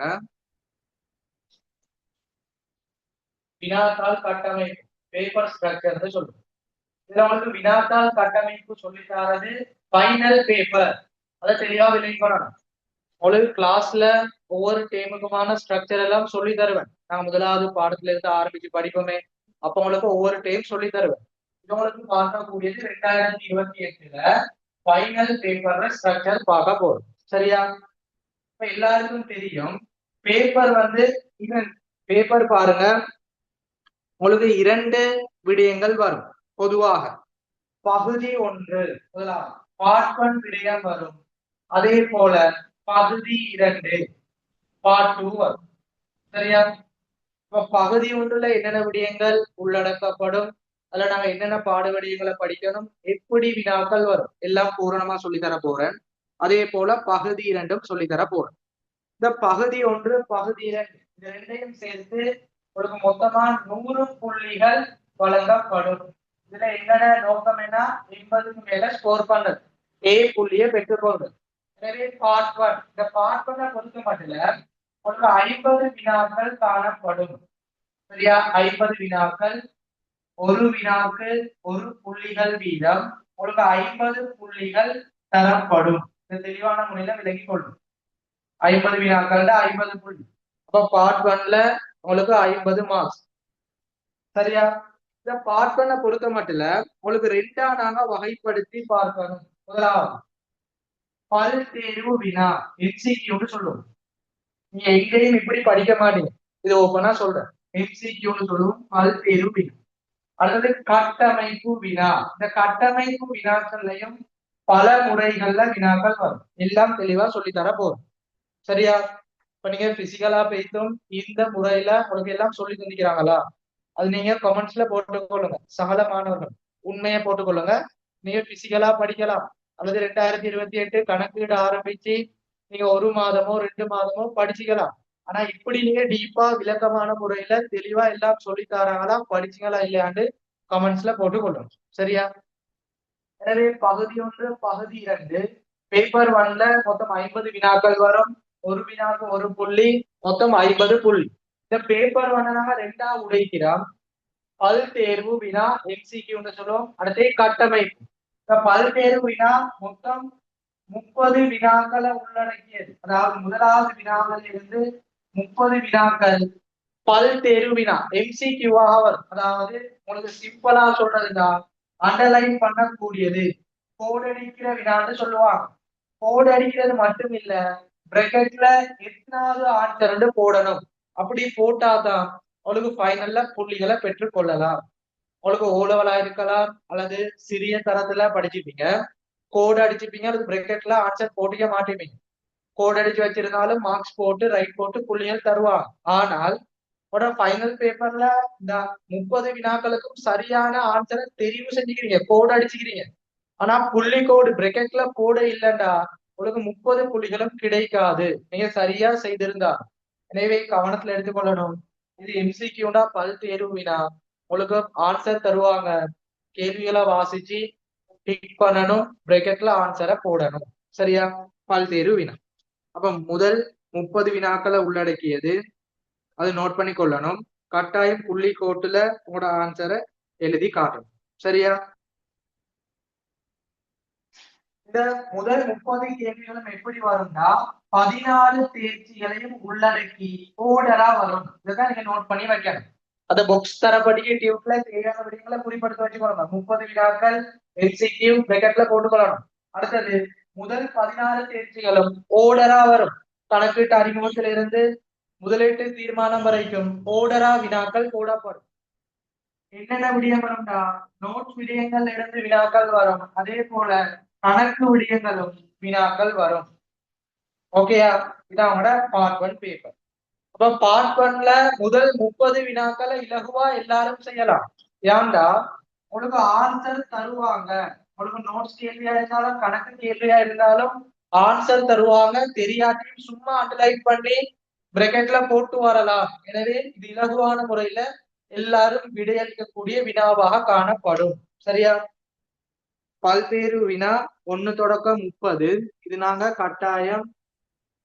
வினாத்தாள் கட்டமைப்பு பேப்பர் ஸ்ட்ரக்சர்னு சொல்லுங்க. இதுல உங்களுக்கு வினாத்தாள் கட்டமைப்பு சொல்லித்தாரது ஃபைனல் பேப்பர். அதை தெளிவா விளங்கிக்கணும். உங்களுக்கு கிளாஸ்ல ஒவ்வொரு டேமுக்குமான ஸ்ட்ரக்சர் எல்லாம் சொல்லி தருவேன். நான் முதலாவது பாடத்துல இருந்து ஆரம்பிச்சு படிப்போமே, அப்ப உங்களுக்கு ஒவ்வொரு டைம் சொல்லி தருவேன். இது உங்களுக்கு பார்க்கக்கூடியது 2028ல ஃபைனல் பேப்பர்ல ஸ்ட்ரக்சர் பார்க்க போறோம். சரியா? இப்ப எல்லாருக்கும் தெரியும் பேப்பர் வந்து பேப்பர் பாருங்க உங்களுக்கு 2 விடயங்கள் வரும் பொதுவாக. பகுதி 1 முதலாவது பார்ட் 1 விடயம் வரும். அதே போல பகுதி 2 பார்ட் 2 வரும். சரியா? இப்ப பகுதி 1ல என்னென்ன விடயங்கள் உள்ளடக்கப்படும், அதுல நாங்க என்னென்ன பாட விடயங்களை படிக்கணும், எப்படி வினாக்கள் வரும் எல்லாம் பூரணமா சொல்லி தர போறேன். அதே போல பகுதி 2ம் சொல்லி தர போறேன். இந்த பகுதி 1 பகுதி 2 இந்த ரெண்டையும் சேர்த்து உங்களுக்கு மொத்தமா 100 புள்ளிகள் வழங்கப்படும். இதுல என்னென்ன நோக்கம் என்ன, 80க்கு மேல ஸ்கோர் பண்றது, A புள்ளியை பெற்றுக்கொள்வது. எனவே பார்ட் 1 இந்த பார்ட் 1 பொறுத்த மட்டும் உங்களுக்கு 50 வினாக்கள் காணப்படும். சரியா? 50 வினாக்கள், ஒரு வினாக்கு 1 புள்ளிகள் வீதம், உங்களுக்கு 50 புள்ளிகள் தரப்படும். இது தெளிவான முறையில விளங்கிக் கொள்ளும். 50 வினாக்கள் 50 புள்ளி. அப்ப பார்ட் 1ல உங்களுக்கு 50 மார்க்ஸ். சரியா? இந்த பார்ட் 1 பொறுத்த மட்டும் உங்களுக்கு 2ஆ நாங்க வகைப்படுத்தி பார்க்கணும். முதலாவது பல் தேர்வு வினா MCQன்னு சொல்லுவோம். நீங்க எங்கேயும் இப்படி படிக்க மாட்டீங்க. இது ஓப்பனா சொல்றேன். MCQன்னு சொல்லுவோம், பல் தேர்வு வினா. அடுத்தது கட்டமைப்பு வினா. இந்த கட்டமைப்பு வினாக்கள்லையும் பல முறைகள்ல வினாக்கள் வரும். எல்லாம் தெளிவா சொல்லி தர போறோம். சரியா? இப்ப நீங்க பிசிக்கலா பேசும் இந்த முறையில உங்களுக்கு எல்லாம் சொல்லி தந்திக்கிறாங்களா? அது நீங்க கமெண்ட்ஸ்ல போட்டுக்கொள்ளுங்க. சகல மாணவர்கள் உண்மையை போட்டுக்கொள்ளுங்க. நீங்க பிசிக்கலா படிக்கலாம், அல்லது 2028 கணக்கீடு ஆரம்பிச்சு நீங்க 1 மாதமோ 2 மாதமோ படிச்சுக்கலாம். ஆனா இப்படி நீங்க டீப்பா விளக்கமான முறையில தெளிவா எல்லாம் சொல்லி தராங்களா, படிச்சீங்களா இல்லையாண்டு கமெண்ட்ஸ்ல போட்டுக்கொள்ளுங்க. சரியா? எனவே பகுதி 1 பகுதி 2 பேப்பர் 1ல மொத்தம் 50 வினாக்கள் வரும். ஒரு வினாக்கு 1 புள்ளி, மொத்தம் 50 புள்ளி. இந்த பேப்பர் 1 நாங்க 2ஆ உடைக்கிறோம். பல் தேர்வு வினா MCQன்னு சொல்லுவோம். அடுத்து கட்டமைப்பு. இந்த பல் தேர்வு வினா மொத்தம் 30 வினாக்களை உள்ளடக்கியது. அதாவது முதலாவது வினாவில் இருந்து 30 வினாக்கள் பல் தேர்வு வினா MCQவாக வரும். அதாவது உங்களுக்கு சிம்பிளா சொல்றதுன்னா அண்டர்லைன் பண்ணக்கூடியது, கோட் அடிக்கிற வினான்னு சொல்லுவாங்க. கோட் அடிக்கிறது மட்டும் இல்ல, பிராக்கெட்ல எத்தனாவது ஆன்சர் போடணும். அப்படி போட்டாதான் உங்களுக்கு ஃபைனல்ல புள்ளிகளை பெற்றுக் கொள்ளலாம். உங்களுக்கு ஓ லெவலா இருக்கலாம், அல்லது சிறிய தரத்துல படிச்சுப்பீங்க, கோட் அடிச்சுப்பீங்க, அல்லது பிராக்கெட்ல ஆன்சர் போட்டிக்க மாட்டேப்பீங்க. கோட் அடிச்சு வச்சிருந்தாலும் மார்க்ஸ் போட்டு ரைட் போட்டு புள்ளிகள் தருவாங்க. ஆனால் ஃபைனல் பேப்பர்ல இந்த 30 வினாக்களுக்கும் சரியான ஆன்சரை தெரிவு செஞ்சுக்கிறீங்க, கோட் அடிச்சுக்கிறீங்க. ஆனா புள்ளி கோடு பிராக்கெட்ல போட இல்லைண்டா உங்களுக்கு 30 புள்ளிகளும் கிடைக்காது, நீங்க சரியா செய்திருந்தா. எனவே கவனத்துல எடுத்துக்கொள்ளணும். இது MCQடா பல் தேர்வு வினா. உங்களுக்கு ஆன்சர் தருவாங்க, கேள்விகளை வாசிச்சு டிக் பண்ணணும், பிராக்கெட்ல ஆன்சரை போடணும். சரியா? பல் தேர்வு வினா. அப்ப முதல் 30 வினாக்களை உள்ளடக்கியது, அது நோட் பண்ணி கொள்ளணும். கட்டாயம் புள்ளி கோட்டுல உங்களோட ஆன்சரை எழுதி காட்டணும். சரியா? இந்த முதல் 30 கேள்விகளும் எப்படி வரும்னா 14 தேர்ச்சிகளையும் உள்ளடக்கி ஓர்டரா வரும். இதான் நீங்க நோட் பண்ணி வைக்கணும். அந்த பாக்ஸ் தரப்படிக்கு டியூப்ல தேவையான விடயங்களை குறிப்பிடுத்து வச்சுக்கொள்ளணும். 30 வினாக்கள் MCQ பிராக்கெட்ல போட்டுக்கொள்ளணும். அடுத்தது முதல் 16 தேர்ச்சிகளும் ஓர்டரா வரும். கணக்கீட்டு அறிமுகத்திலிருந்து முதலீட்டு தீர்மானம் வரைக்கும் ஓர்டரா வினாக்கள் போடப்படும். என்னென்ன விடயம் வரும்னா நோட்ஸ் விடயங்கள் இருந்து வினாக்கள் வரும். அதே போல கணக்கு விடயங்களும் வினாக்கள் வரும். ஓகேயா? இதான் அவங்களோட பார்ட் 1 பேப்பர். அப்ப பார்ட் 1ல முதல் 30 வினாக்களை இலகுவா எல்லாரும் செய்யலாம். ஏன்டா உங்களுக்கு ஆன்சர் தருவாங்க. உங்களுக்கு நோட்ஸ் கேள்வியா இருந்தாலும் கணக்கு கேள்வியா இருந்தாலும் ஆன்சர் தருவாங்க, தெரியாட்டியும் சும்மா அண்டர்லைன் பண்ணி பிராக்கெட்ல போட்டு வரலாம். எனவே இது இலகுவான முறையில எல்லாரும் விடையளிக்கக்கூடிய வினாவாக காணப்படும். சரியா? பல்வேறு வினா 1 தொடக்கம் 30. இது நாங்க கட்டாயம்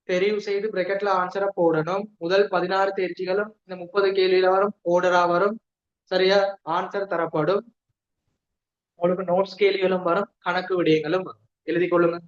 தெரிவு செய்து பிராக்கெட்ல ஆன்சரை போடணும். முதல் 16 தேர்ச்சிகளும் இந்த 30 கேள்வியில வரும், ஓர்டரா வரும். சரியா? ஆன்சர் தரப்படும். உங்களுக்கு நோட்ஸ் கேள்விகளும் வரும், கணக்கு விடயங்களும் வரும். எழுதி கொள்ளுங்க.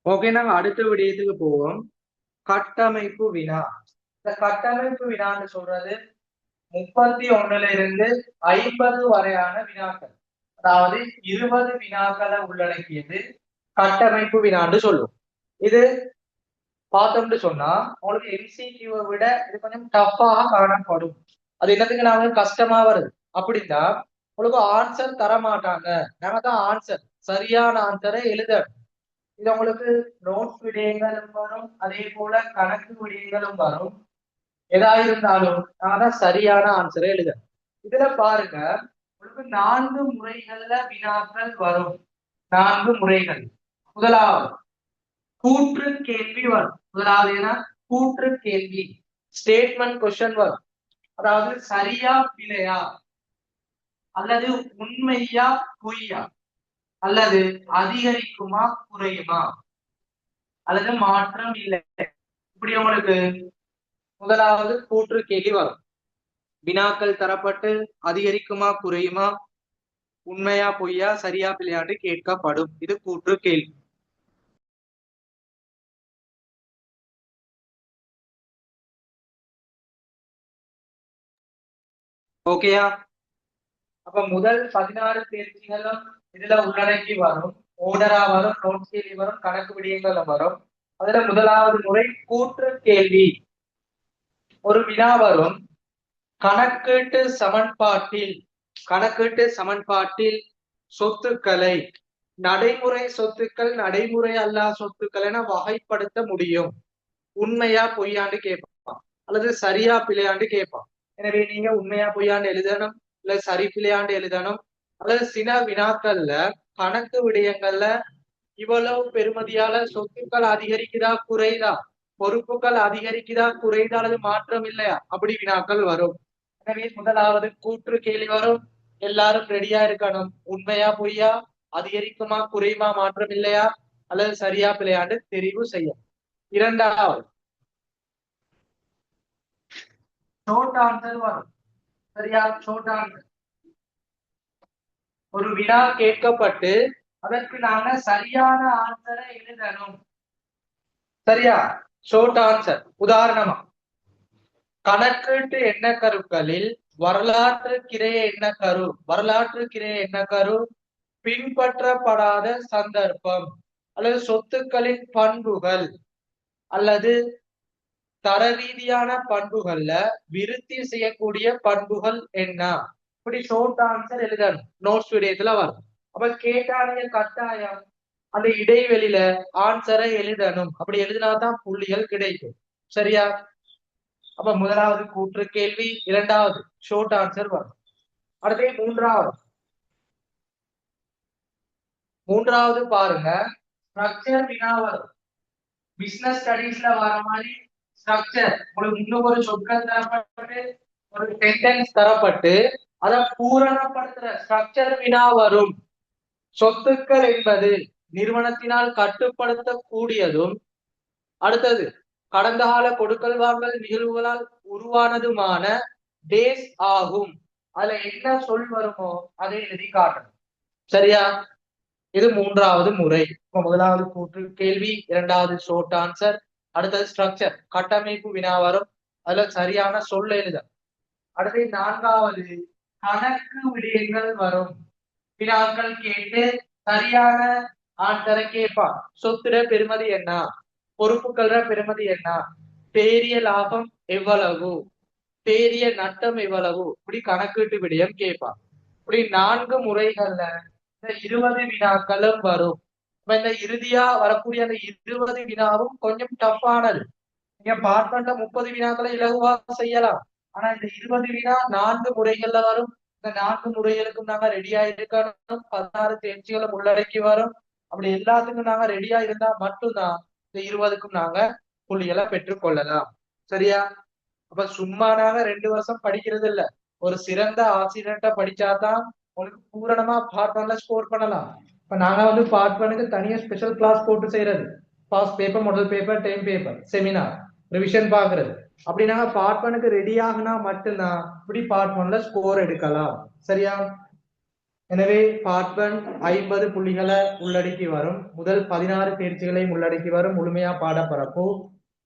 ஓகே, நாங்க அடுத்த விடயத்துக்கு போவோம். கட்டமைப்பு வினா. இந்த கட்டமைப்பு வினான்னு சொல்றது 31 இருந்து 50 வரையான வினாக்கள், அதாவது 20 வினாக்களை உள்ளடக்கியது கட்டமைப்பு வினான்னு சொல்லுவோம். இது பார்த்தோம்னு சொன்னா உங்களுக்கு எம்சிக்யூவை விட இது கொஞ்சம் டஃப்பாக காணப்படும். அது என்னத்துக்கு நாங்க கஷ்டமா வருது அப்படின்னா, உங்களுக்கு ஆன்சர் தர மாட்டாங்க. நாங்க தான் ஆன்சர், சரியான ஆன்சரை எழுதணும். இது உங்களுக்கு நோட்ஸ் விடயங்களும் வரும், அதே போல கணக்கு விடயங்களும் வரும். எதா இருந்தாலும் நாங்க தான் சரியான ஆன்சரை எழுதணும். இதுல பாருங்க, உங்களுக்கு 4 முறைகள்ல வினாக்கள் வரும். 4 முறைகள். முதலாவது கூற்று கேள்வி வரும். முதலாவது என்ன? கூற்று கேள்வி, ஸ்டேட்மெண்ட் கொஸ்டின் வரும். அதாவது சரியா பிழையா, அல்லது உண்மையா பொய்யா, அல்லது அதிகரிக்குமா குறையுமா, அல்லது மாற்றம் இல்லை. இப்படி உங்களுக்கு முதலாவது கூற்று கேள்வி வரும். வினாக்கள் தரப்பட்டு அதிகரிக்குமா குறையுமா, உண்மையா பொய்யா, சரியா பிழையாண்டு கேட்கப்படும். இது கூற்று கேள்வி. ஓகேயா? அப்ப முதல் 16 தேர்ச்சிகளும் இதுல உள்ளடக்கி வரும். ஓர்டரா வரும், நோட்ஸ் கேள்வி வரும், கணக்கு விடயங்கள் வரும். அதுல முதலாவது முறை கூற்று கேள்வி. ஒரு வினா வரும். கணக்கீட்டு சமன்பாட்டில் சொத்துக்களை நடைமுறை சொத்துக்கள், நடைமுறை அல்லா சொத்துக்கள் என வகைப்படுத்த முடியும். உண்மையா பொய்யாண்டு கேட்பான், அல்லது சரியா பிழையாண்டு கேட்பான். எனவே நீங்க உண்மையா பொய்யாண்டு எழுதணும், இல்ல சரி பிழையாண்டு எழுதணும். அல்லது சில வினாக்கள்ல கணக்கு விடயங்கள்ல இவ்வளவு பெருமதியால சொத்துக்கள் அதிகரிக்குதா குறைதா, பொறுப்புகள் அதிகரிக்குதா குறைதா, அல்லது மாற்றம் இல்லையா, அப்படி வினாக்கள் வரும். எனவே முதலாவது கூற்று கேள்வி வரும். எல்லாரும் ரெடியா இருக்கணும். உண்மையா பொய்யா, அதிகரிக்குமா குறையுமா, மாற்றம் இல்லையா, அல்லது சரியா பிழையாண்டு தெரிவு செய்ய. இரண்டாவது ஷார்ட் ஆன்சர் வரும். சரியா? Short answer. ஒரு வினா கேட்கப்பட்டு அதற்கு நாங்க சரியான ஆன்சரை எழுதணும். சரியா? Short answer. உதாரணமா, கணக்கீட்டு எண்ணக்கருக்களில் வரலாற்றுக்கிரைய எண்ணக்கரு பின்பற்றப்படாத சந்தர்ப்பம், அல்லது சொத்துக்களின் பண்புகள் அல்லது தர ரீதியான பண்புகள்ல விருத்தி செய்யக்கூடிய பண்புகள் என்ன, இப்படி ஷார்ட் ஆன்சர் எழுதணும். நோட்ஸ் விடயத்துல வரும். அப்ப கேட்டாங்க கட்டாயம் அந்த இடைவெளியில ஆன்சரை எழுதணும். அப்படி எழுதினாதான் புள்ளிகள் கிடைக்கும். சரியா? அப்ப முதலாவது கூற்று கேள்வி, இரண்டாவது ஷார்ட் ஆன்சர் வரும். அடுத்து மூன்றாவது பாருங்க, ஸ்ட்ரக்சர் வினா வரும். பிசினஸ் ஸ்டடீஸ்ல வர மாதிரி ஸ்ட்ரக்சர், உங்களுக்கு இன்னும் ஒரு சொற்கள் தரப்பட்டு ஒரு சென்டென்ஸ் தரப்பட்டு அதை பூரணப்படுத்துற ஸ்ட்ரக்சர் வினா வரும். சொத்துக்கள் என்பது நிறுவனத்தினால் கட்டுப்படுத்தக்கூடியதும், அடுத்தது கடந்த கால கொடுக்கல் வாங்கல் நிகழ்வுகளால் உருவானதுமான டேஸ் ஆகும். அதுல என்ன சொல் வருமோ அதை எழுதி காட்டணும். சரியா? இது மூன்றாவது முறை. இப்ப முதலாவது கூற்று கேள்வி, இரண்டாவது ஷோர்ட் ஆன்சர், அடுத்தது ஸ்ட்ரக்சர் கட்டமைப்பு வினா வரும், அதுல சரியான சொல் எழுத. அடுத்து நான்காவது கணக்கு விடயங்கள் வரும். வினாக்கள் கேட்டு சரியான ஆன்சரை கேட்பான். சொத்துட பெருமதி என்ன, பொறுப்புகள பெருமதி என்ன, பேரிய லாபம் எவ்வளவு, பேரிய நட்டம் எவ்வளவு, இப்படி கணக்கீட்டு விடயம் கேட்பான். இப்படி 4 முறைகள்ல இந்த 20 வினாக்களும் வரும். இப்ப இந்த இறுதியா வரக்கூடிய அந்த 20 வினாவும் கொஞ்சம் டஃப்பானது. நீங்க பார்ட் பண்ண 30 வினாக்களை இலகுவா செய்யலாம். ஆனா இந்த 20 வினா 4 முறைகள்ல வரும். இந்த 4 முறைகளுக்கும் நாங்க ரெடியா இருக்கணும். 16 தேர்ச்சிகளும் உள்ளடக்கி வரும். அப்படி எல்லாத்துக்கும் நாங்க ரெடியா இருந்தா மட்டும்தான் இந்த 20க்கும் நாங்க புள்ளிகளை பெற்றுக் கொள்ளலாம். சரியா? அப்ப சும்மா நாங்க 2 வருஷம் படிக்கிறது இல்ல. ஒரு சிறந்த ஆசிரியர்கிட்ட படிச்சாதான் உங்களுக்கு பூரணமா பார்ட் ஒன்ல ஸ்கோர் பண்ணலாம். இப்ப நாங்க வந்து பார்ட் ஒன்னுக்கு தனியா ஸ்பெஷல் கிளாஸ் போட்டு செய்யறது. Past paper, model paper, time paper, seminar, revision பாக்குறது. அப்படி நாங்க பார்ட் ஒன்னுக்கு ரெடி ஆகுனா மட்டும்தான் இப்படி பார்ட் ஒன்ல ஸ்கோர் எடுக்கலாம். சரியா? எனவே பார்ட் ஒன் 50 புள்ளிகளை உள்ளடக்கி வரும். முதல் 16 தேர்ச்சிகளையும் உள்ளடக்கி வரும் முழுமையா பாடப்பரப்பு.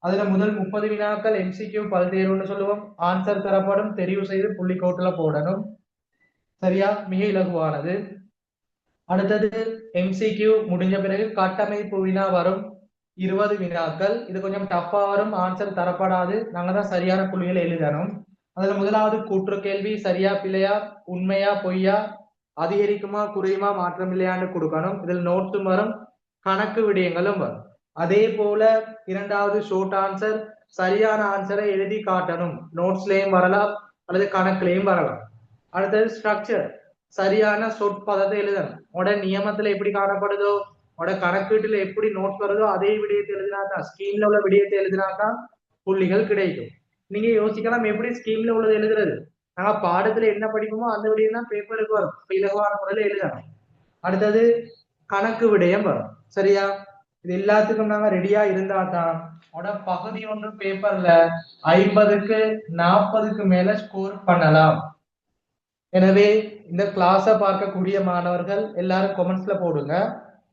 அதுல முதல் 30 வினாக்கள் எம்சிக்யூ பல்தேர்வுன்னு சொல்லுவோம். ஆன்சர் தரப்படும், தெரிவு செய்து புள்ளிக்கோட்டுல போடணும். சரியா? மிக இலகுவானது. அடுத்தது எம்சிக்யூ முடிஞ்ச பிறகு கட்டமைப்பு வினா வரும். 20 வினாக்கள். இது கொஞ்சம் டஃபா வரும், ஆன்சர் தரப்படாது. நாங்க தான் சரியான புள்ளிகளை எழுதணும். அதுல முதலாவது கூற்று கேள்வி சரியா பிழையா, உண்மையா பொய்யா, அதிகரிக்குமா குறையுமா மாற்றம் இல்லையான்னு கொடுக்கணும். இதில் நோட்ஸும் வரும், கணக்கு விடயங்களும் வரும். அதே போல இரண்டாவது ஷோர்ட் ஆன்சர், சரியான ஆன்சரை எழுதி காட்டணும். நோட்ஸ்லயும் வரலாம் அல்லது கணக்குலையும் வரலாம். அடுத்தது ஸ்ட்ரக்சர், சரியான சொற்பதத்தை எழுதணும். உட நியமத்துல எப்படி காணப்படுதோ, உட கணக்கீட்டுல எப்படி நோட்ஸ் வருதோ அதே விடயத்தை எழுதினாதான், ஸ்கீம்ல உள்ள விடயத்தை எழுதினாதான் புள்ளிகள் கிடைக்கும். நீங்க யோசிக்கலாம், எப்படி ஸ்கீம்ல உள்ளது எழுதுறது? நாங்க பாடத்துல என்ன படிப்போமோ அந்த விடயம் தான் பேப்பருக்கு வரும். இலகுவான முறையில எழுதணும். அடுத்தது கணக்கு விடயம் வரும். சரியா? இது எல்லாத்துக்கும் நாங்க ரெடியா இருந்தா தான் பகுதி 1 பேப்பர்ல 50க்கு 40க்கு மேல ஸ்கோர் பண்ணலாம். எனவே இந்த கிளாஸ பார்க்கக்கூடிய மாணவர்கள் எல்லாரும் கமெண்ட்ஸ்ல போடுங்க.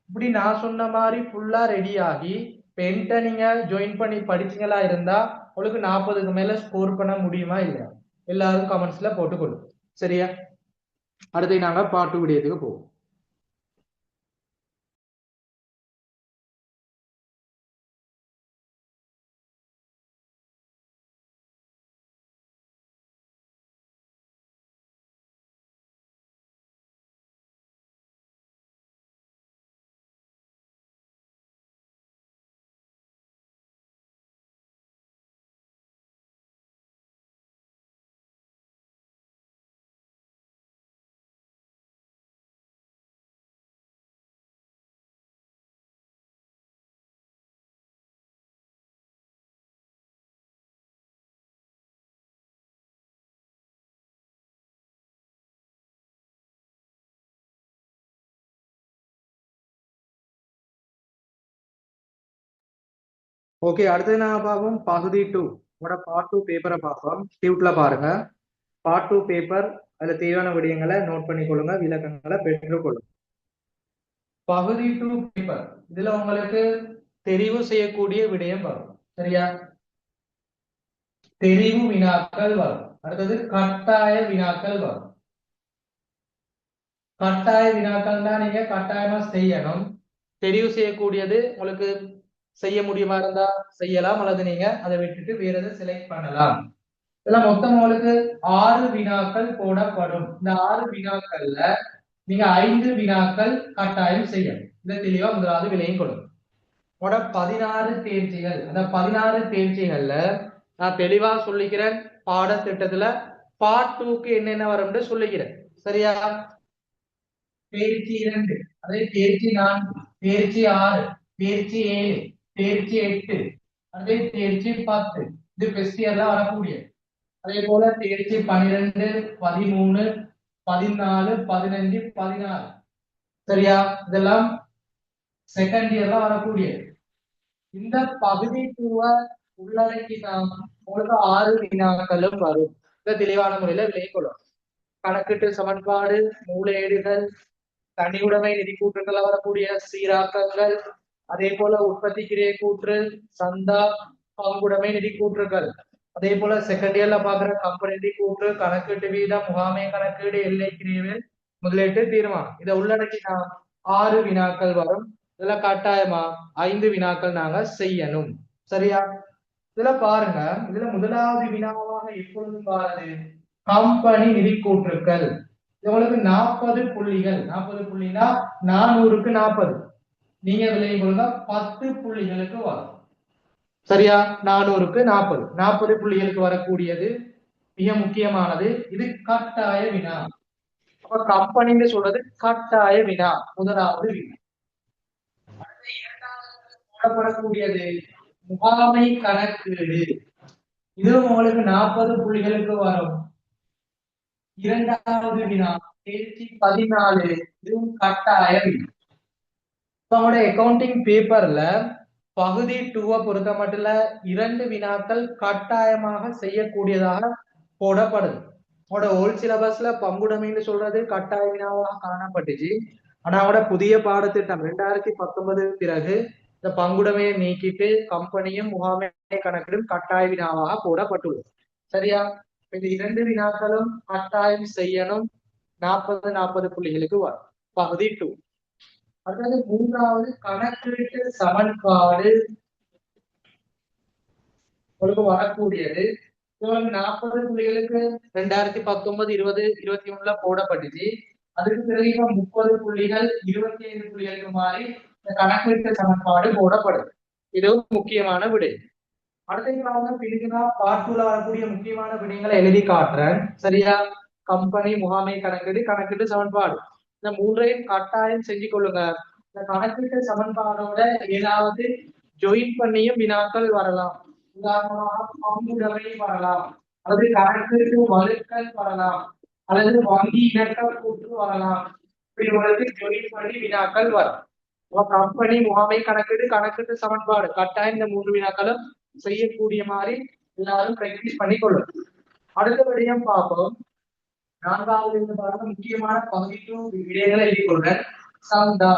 இப்படி நான் சொன்ன மாதிரி ஃபுல்லா ரெடி ஆகி பென்ட்ட நீங்க ஜாயின் பண்ணி படிச்சீங்களா இருந்தா உங்களுக்கு 40க்கு மேல ஸ்கோர் பண்ண முடியுமா இல்லையா? எல்லாரும் கமெண்ட்ஸ்ல போட்டுக்கொள்ளும். சரியா? அடுத்து நாங்க பாட்டு விடயத்துக்கு போவோம். ஓகே, அடுத்தது நாங்க பார்ப்போம் பகுதி 2. உங்களோட பார்ட் 2 பேப்பரை பார்ப்போம். டியூட்ல பாருங்க. பார்ட் 2 பேப்பர், அதுல தேவையான விடயங்களை நோட் பண்ணிக்கொள்ளுங்க, விளக்கங்களை பெற்றுக்கொள்ளுங்க. பகுதி 2 பேப்பர், இதுல உங்களுக்கு தெரிவு செய்யக்கூடிய விடயம் வரும். சரியா? தெரிவு வினாக்கள் வரும். அடுத்தது கட்டாய வினாக்கள் வரும். கட்டாய வினாக்கள் தான் நீங்க கட்டாயமா செய்யணும். தெரிவு செய்யக்கூடியது உங்களுக்கு செய்ய முடியுமா இருந்தா செய்யலாம், அல்லது நீங்க அதை விட்டுட்டு வேற எதை செலக்ட் பண்ணலாம். இதெல்லாம் மொத்தம் உங்களுக்கு 6 வினாக்கள் போடப்படும். இந்த 6 வினாக்கள்ல நீங்க 5 வினாக்கள் கட்டாயம் செய்யணும். இதை தெளிவா முதலாவது விலையும் கொடுக்கும். 16 தேர்ச்சிகள். அந்த 16 தேர்ச்சிகள்ல நான் தெளிவா சொல்லிக்கிறேன். பாடத்திட்டத்துல பார்ட் 2க்கு என்னென்ன வரும்னு சொல்லிக்கிறேன். சரியா? தேர்ச்சி 2, அதே தேர்ச்சி 4, தேர்ச்சி 6, தேர்ச்சி 7, தேர்ச்சி 8, அதே தேர்ச்சி 10. இது ஃபர்ஸ்ட் இயர்ல வரக்கூடிய. அதே போல தேர்ச்சி 12, 13, 14, 15, 16. சரியா? இதெல்லாம் செகண்ட் இயர்ல வரக்கூடிய. இந்த பகுதி 2 உள்ளடக்கி நாம் உங்களுக்கு 6 வினாக்களும் வரும். தெளிவான முறையில விளைக்கொள்ளும். கணக்கிட்டு சமன்பாடு, மூலையீடுகள், தனியுடைமை நிதி கூற்றுகள் வரக்கூடிய சீராக்கங்கள், அதே போல உற்பத்தி கிரியை கூற்று, சந்தா, பங்குடைமை நிதி கூற்றுகள், அதே போல செகண்ட் இயர்ல பாக்குற கம்பெனி நிதி கூற்று, கணக்கீட்டு வீதம், முகாமை கணக்கீடு, எல்லை கிரியவில், முதலீட்டு தீர்மானம். இதை உள்ளடக்கி நாம் 6 வினாக்கள் வரும். இதுல கட்டாயமா 5 வினாக்கள் நாங்க செய்யணும். சரியா? இதுல பாருங்க, இதுல முதலாவது வினாவாக எப்பொழுதும் பாருது கம்பெனி நிதி கூற்றுக்கள். உங்களுக்கு 40 புள்ளிகள். 40 புள்ளினா 400க்கு 40. நீங்க விலையை கொடுங்க 10 புள்ளிகளுக்கு வரும். சரியா? 400க்கு 40. 40 புள்ளிகளுக்கு வரக்கூடியது மிக முக்கியமானது. இது கட்டாய வினா. அப்ப கம்பெனின்னு சொல்றது கட்டாய வினா. முதலாவது வினா. போடப்படக்கூடியது முகாமை கணக்கீடு. இதுவும் உங்களுக்கு 40 புள்ளிகளுக்கு வரும். இரண்டாவது வினா தேர்ச்சி 14. இதுவும் கட்டாய வினா. நம்மளுடைய அக்கவுண்டிங் பேப்பர்ல பகுதி 2 பொறுத்த மட்டும் 2 வினாக்கள் கட்டாயமாக செய்யக்கூடியதாக போடப்படுது. உங்களோட ஓல்ட் சிலபஸ்ல பங்குடைமைன்னு சொல்றது கட்டாய வினாவாக காணப்பட்டுச்சு. ஆனா அவட புதிய பாடத்திட்டம் 2019 பிறகு இந்த பங்குடைமையை நீக்கிட்டு கம்பெனியும் முகாமை கணக்கிடும் கட்டாய வினாவாக போடப்பட்டுள்ளது. சரியா? இந்த 2 வினாக்களும் கட்டாயம் செய்யணும். 40 புள்ளிகளுக்கு வரும். பகுதி 2. அடுத்தது மூன்றாவது கணக்கீட்டு சமன்பாடு உங்களுக்கு வரக்கூடியது. 40 புள்ளிகளுக்கு 2019, 20, 21ல போடப்பட்டுச்சு. அதுக்கு பிறகு 30 புள்ளிகள் 25 புள்ளிகளுக்கு மாறி இந்த கணக்கீட்டு சமன்பாடு போடப்படுது. இதுவும் முக்கியமான விடை. அடுத்த பிரிவுனா பாட்டுல வரக்கூடிய முக்கியமான விடயங்களை எழுதி காட்டுறேன். சரியா? கம்பெனி, முகாமை கணக்கீடு, கணக்கீட்டு சமன்பாடு, இந்த மூன்றையும் கட்டாயம் செஞ்சு கொள்ளுங்க. இந்த கணக்கீட்டு சமன்பாடோட ஏதாவது ஜாயின் பண்ணியும் வினாக்கள் வரலாம். உதாரணமாக பங்குடைமை வரலாம், அல்லது கணக்கீட்டு வழுக்கல் வரலாம், அல்லது வங்கி இணக்கம் கூற்று வரலாம். இப்படி உங்களுக்கு ஜாயின் பண்ணி வினாக்கள் வரும். கம்பெனி, முகாமை கணக்கீடு, கணக்கீட்டு சமன்பாடு கட்டாயம் இந்த 3 வினாக்களும் செய்யக்கூடிய மாதிரி எல்லாரும் பிராக்டிஸ் பண்ணிக்கொள்ளும். அடுத்தபடியும் பார்ப்போம். 4வது முக்கியமான பகுதி 2 விடயங்களை எழுதிக்கொள்றேன். சந்தா,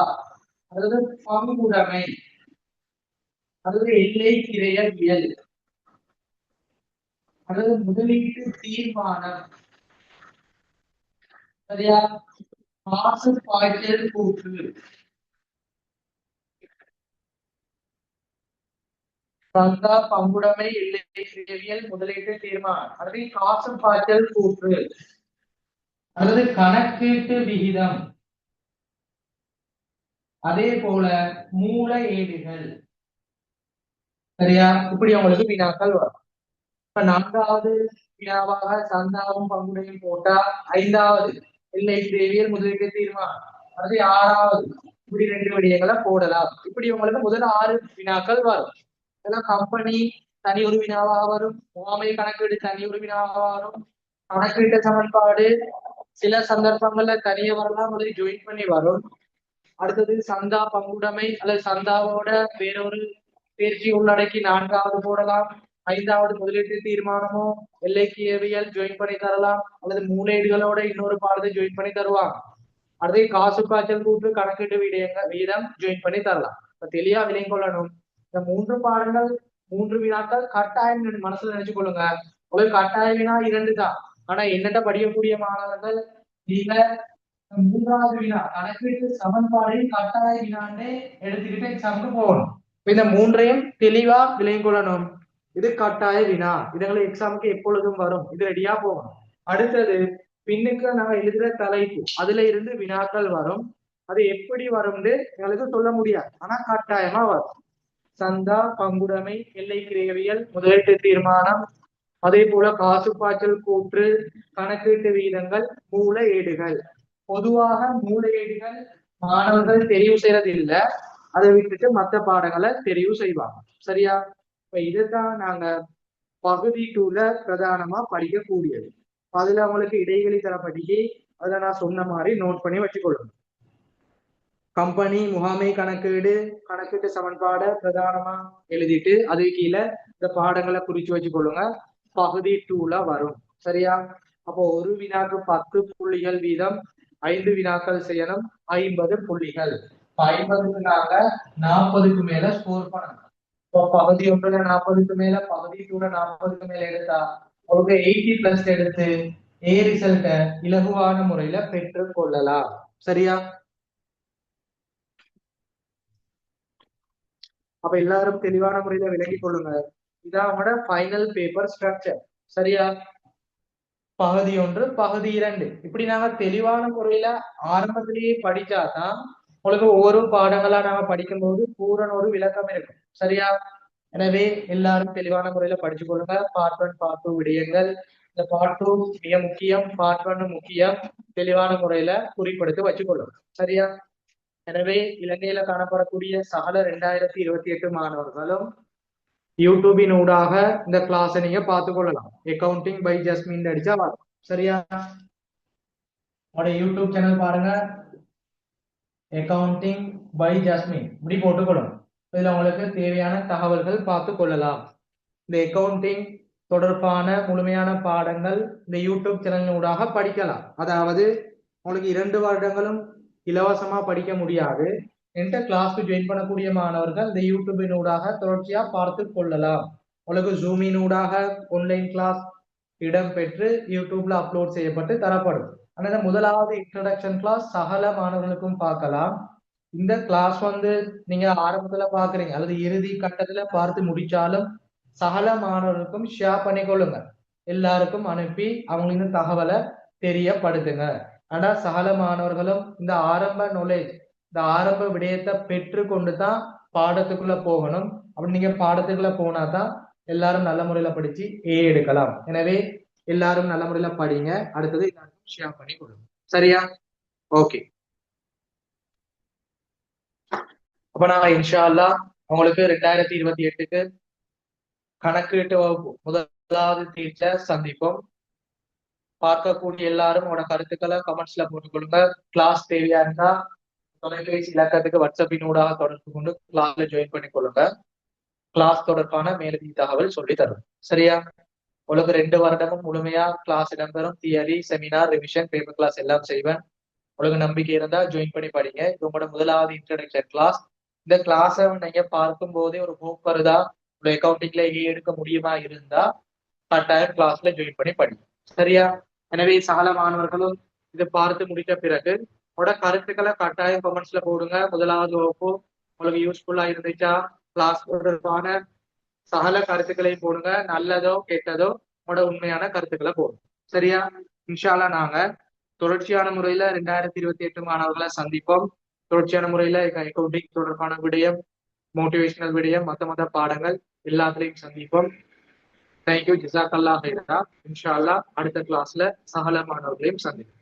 அதாவது பங்குடைமை, அதாவது எல்லை கிரையல், அதாவது முதலீட்டு தீர்மானம். சரியா? காசு பாய்ச்சல் கூற்று, சந்தா, பங்குடைமை, எல்லை கிரையல், முதலீட்டு தீர்மானம், அல்லது காசு பாய்ச்சல் கூற்று, அல்லது கணக்கீட்டு விகிதம், அதே போல மூல ஏடுகள். சரியா? இப்படி உங்களுக்கு வினாக்கள் வரும். இப்ப 4வது வினாவாக சந்தாவும் பங்குடையும் போட்டா 5வது எல்லை கிரையல், முதலீட்டு தீர்மானம், அது 6வது. இப்படி 2 விடயங்களை போடலாம். இப்படி உங்களுக்கு முதல் 6 வினாக்கள் வரும். இதெல்லாம் கம்பெனி தனி ஒரு வினாவாக வரும், முகாமை கணக்கீடு தனி ஒரு வினாவாக வரும், கணக்கீட்டு சமன்பாடு சில சந்தர்ப்பங்கள்ல தனியே வரலாம், அல்லது ஜாயின் பண்ணி வரும். அடுத்தது சந்தா, பங்குடைமை அல்லது சந்தாவோட வேறொரு தேர்ச்சி உள்ளடக்கி 4வது போடலாம். 5வது முதலீட்டு தீர்மானமோ எல்லைக்கியவியல் ஜாயின் பண்ணி தரலாம், அல்லது மூலையீடுகளோட இன்னொரு பாடத்தை ஜாயின் பண்ணி தருவாங்க. அடுத்து காசு பாய்ச்சல் கூற்று, கணக்கீட்டு வீதம் ஜாயின் பண்ணி தரலாம். இப்ப தெளிவா விளங்கிக் கொள்ளணும். இந்த 3 பாடங்கள் 3 வினாக்கள் கட்டாயம் மனசுல நினைச்சு கொள்ளுங்க. உங்களுக்கு கட்டாய வினா 2 தான். ஆனா என்னட்ட படிக்கக்கூடிய மாணவர்கள் நீங்க 3வது வினா கணக்கீட்டு சமன்பாடு கட்டாய வினான்னு எடுத்துக்கிட்டு எக்ஸாமுக்கு போகணும். இந்த 3ஐயும் தெளிவா விளங்கிக் கொள்ளணும். இது கட்டாய வினா. இதுங்களை எக்ஸாமுக்கு எப்பொழுதும் வரும். இது ரெடியா போகணும். அடுத்தது பின்னுக்கு நாங்க எழுதுற தலைப்பு, அதுல இருந்து வினாக்கள் வரும். அது எப்படி வரும்னு எங்களுக்கு சொல்ல முடியாது, ஆனா கட்டாயமா வரும். சந்தா, பங்குடைமை, எல்லை கிரையவியல், முதலீட்டு தீர்மானம், அதே போல காசு பாய்ச்சல் கூற்று, கணக்கீட்டு வீதங்கள், மூல ஏடுகள். பொதுவாக மூல ஏடுகள் மாணவர்கள் தெரிவு செய்யறது இல்ல, அதை விட்டுட்டு மற்ற பாடங்களை தெரிவு செய்வாங்க. சரியா? இப்ப இதுதான் நாங்க பகுதி 2ல பிரதானமா படிக்கக்கூடியது. அதுல அவங்களுக்கு இடைவெளி தரப்படிக்கு அதை நான் சொன்ன மாதிரி நோட் பண்ணி வச்சுக்கொள்ளணும். கம்பெனி, முகாமை கணக்கீடு, கணக்கீட்டு சமன்பாடை பிரதானமா எழுதிட்டு அது கீழே இந்த பாடங்களை குறிச்சு வச்சுக்கொள்ளுங்க. பகுதி 2ல வரும். சரியா? அப்போ ஒரு வினாக்கு 10 புள்ளிகள் வீதம் 5 வினாக்கள் செய்யணும். 50 புள்ளிகள். 50க்கு நாங்க 40க்கு மேல ஸ்கோர் பண்ணணும். இப்போ பகுதி 1ல 40க்கு மேல, பகுதி 2ல 40க்கு மேல எடுத்தா உங்களுக்கு 80+ எடுத்து ஏ ரிசல்ட்ட இலகுவான முறையில பெற்றுக் கொள்ளலாம். சரியா? அப்ப எல்லாரும் தெளிவான முறையில விளங்கிக் கொள்ளுங்க. இதான் அவங்களோட ஃபைனல் பேப்பர் ஸ்ட்ரக்சர். சரியா? பகுதி 1, பகுதி 2 இப்படி நாங்க தெளிவான முறையில ஆரம்பத்திலேயே படிச்சாதான் உங்களுக்கு ஒவ்வொரு பாடங்களா நாங்க படிக்கும்போது பூரண ஒரு விளக்கம் இருக்கும். சரியா? எனவே எல்லாரும் தெளிவான முறையில படிச்சு கொள்ளுங்க. பார்ட் 1 பார்ட் 2 விடயங்கள். இந்த பார்ட் 2 மிக முக்கியம், பார்ட் 1 முக்கியம். தெளிவான முறையில குறிப்பெடுத்து வச்சுக்கொள்ளுங்க. சரியா? எனவே இலங்கையில காணப்படக்கூடிய சகல 2028 மாணவர்களும் யூடியூபின் ஊடாக இந்த கிளாஸை நீங்க பார்த்து கொள்ளலாம். அக்கவுண்டிங் பை ஜஸ்மின் அடிச்சா வரும். சரியா? உங்களோட யூடியூப் சேனல் பாருங்க, அக்கவுண்டிங் பை ஜஸ்மின் இப்படி போட்டுக்கொள்ளும். இதுல உங்களுக்கு தேவையான தகவல்கள் பார்த்து கொள்ளலாம். இந்த அக்கவுண்டிங் தொடர்பான முழுமையான பாடங்கள் இந்த யூடியூப் சேனல் ஊடாக படிக்கலாம். அதாவது உங்களுக்கு 2 வருடங்களும் இலவசமா படிக்க முடியாது. எந்த கிளாஸ்க்கு ஜாயின் பண்ணக்கூடிய மாணவர்கள் இந்த யூடியூபின் ஊடாக தொடர்ச்சியா பார்த்து கொள்ளலாம். உங்களுக்கு ஜூமின் ஊடாக ஆன்லைன் கிளாஸ் இடம்பெற்று யூடியூப்ல அப்லோட் செய்யப்பட்டு தரப்படும். ஆனால் முதலாவது இன்ட்ரோடக்ஷன் கிளாஸ் சகல மாணவர்களுக்கும் பார்க்கலாம். இந்த கிளாஸ் வந்து நீங்க ஆரம்பத்துல பாக்குறீங்க அல்லது இறுதி கட்டத்துல பார்த்து முடிச்சாலும் சகல மாணவர்களுக்கும் ஷேர் பண்ணிக்கொள்ளுங்க. எல்லாருக்கும் அனுப்பி அவங்களுக்கு தகவலை தெரியப்படுத்துங்க. ஆனா சகல மாணவர்களும் இந்த ஆரம்ப நாலேஜ், இந்த ஆரம்ப விடயத்தை பெற்று கொண்டுதான் பாடத்துக்குள்ள போகணும். அப்படி நீங்க பாடத்துக்குள்ள போனாதான் எல்லாரும் நல்ல முறையில படிச்சு ஏ எடுக்கலாம். எனவே எல்லாரும் நல்ல முறையில படிங்க. அடுத்தது எல்லாருக்கும் ஷேர் பண்ணி கொடுங்க. சரியா? ஓகே. அப்ப நாங்க இன்ஷா அல்லாஹ் உங்களுக்கு 2028க்கு கணக்கீட்டு வகுப்பு முதலாவது தீர்த்த சந்திப்போம். பார்க்கக்கூடிய எல்லாரும் உங்களோட கருத்துக்களை கமெண்ட்ஸ்ல போட்டுக்கொள்ளுங்க. கிளாஸ் தேவையா இருந்தா தொலைபேசி இலக்கத்துக்கு வாட்ஸ்அப்பின் ஊடாக தொடர்பு கொண்டு கிளாஸ்ல ஜாயின் பண்ணி கொள்ளுங்க. கிளாஸ் தொடர்பான மேலதிக தகவல் சொல்லி தரும். சரியா? உங்களுக்கு 2 வருடமும் முழுமையா கிளாஸ் இடம்பெறும். Theory, seminar, revision, paper class எல்லாம் செய்வேன். உங்களுக்கு நம்பிக்கை இருந்தா ஜாயின் பண்ணி படிங்க. இது உங்களோட முதலாவது இன்ட்ரோடக்ஷன் கிளாஸ். இந்த கிளாஸை நீங்க பார்க்கும் போதே ஒரு ஹோப் வருதா, ஒரு அக்கௌண்டிங்ல எடுக்க முடியுமா இருந்தா கட்டாயம் கிளாஸ்ல ஜாயின் பண்ணி படிங்க. சரியா? எனவே சகல மாணவர்களும் இதை பார்த்து முடித்த பிறகு உங்களோட கருத்துக்களை கட்டாயம் கமெண்ட்ஸ்ல போடுங்க. முதலாவது வகுப்பு உங்களுக்கு யூஸ்ஃபுல்லா இருந்துச்சா, கிளாஸ் தொடர்பான சகல கருத்துக்களையும் போடுங்க. நல்லதோ கெட்டதோ உங்களோட உண்மையான கருத்துக்களை போடுங்க. சரியா? இன்ஷா அல்லாஹ் நாங்க தொடர்ச்சியான முறையில 2028 மாணவர்களை சந்திப்போம். தொடர்ச்சியான முறையில அக்கவுண்டிங் தொடர்பான விடயம், மோட்டிவேஷனல் விடயம், மத்த பாடங்கள் எல்லாத்துலயும் சந்திப்போம். தேங்க்யூ. ஜிசாக் அல்லாஹ் ஹைரா. இன்ஷா அல்லாஹ் அடுத்த கிளாஸ்ல சகல மாணவர்களையும் சந்திப்போம்.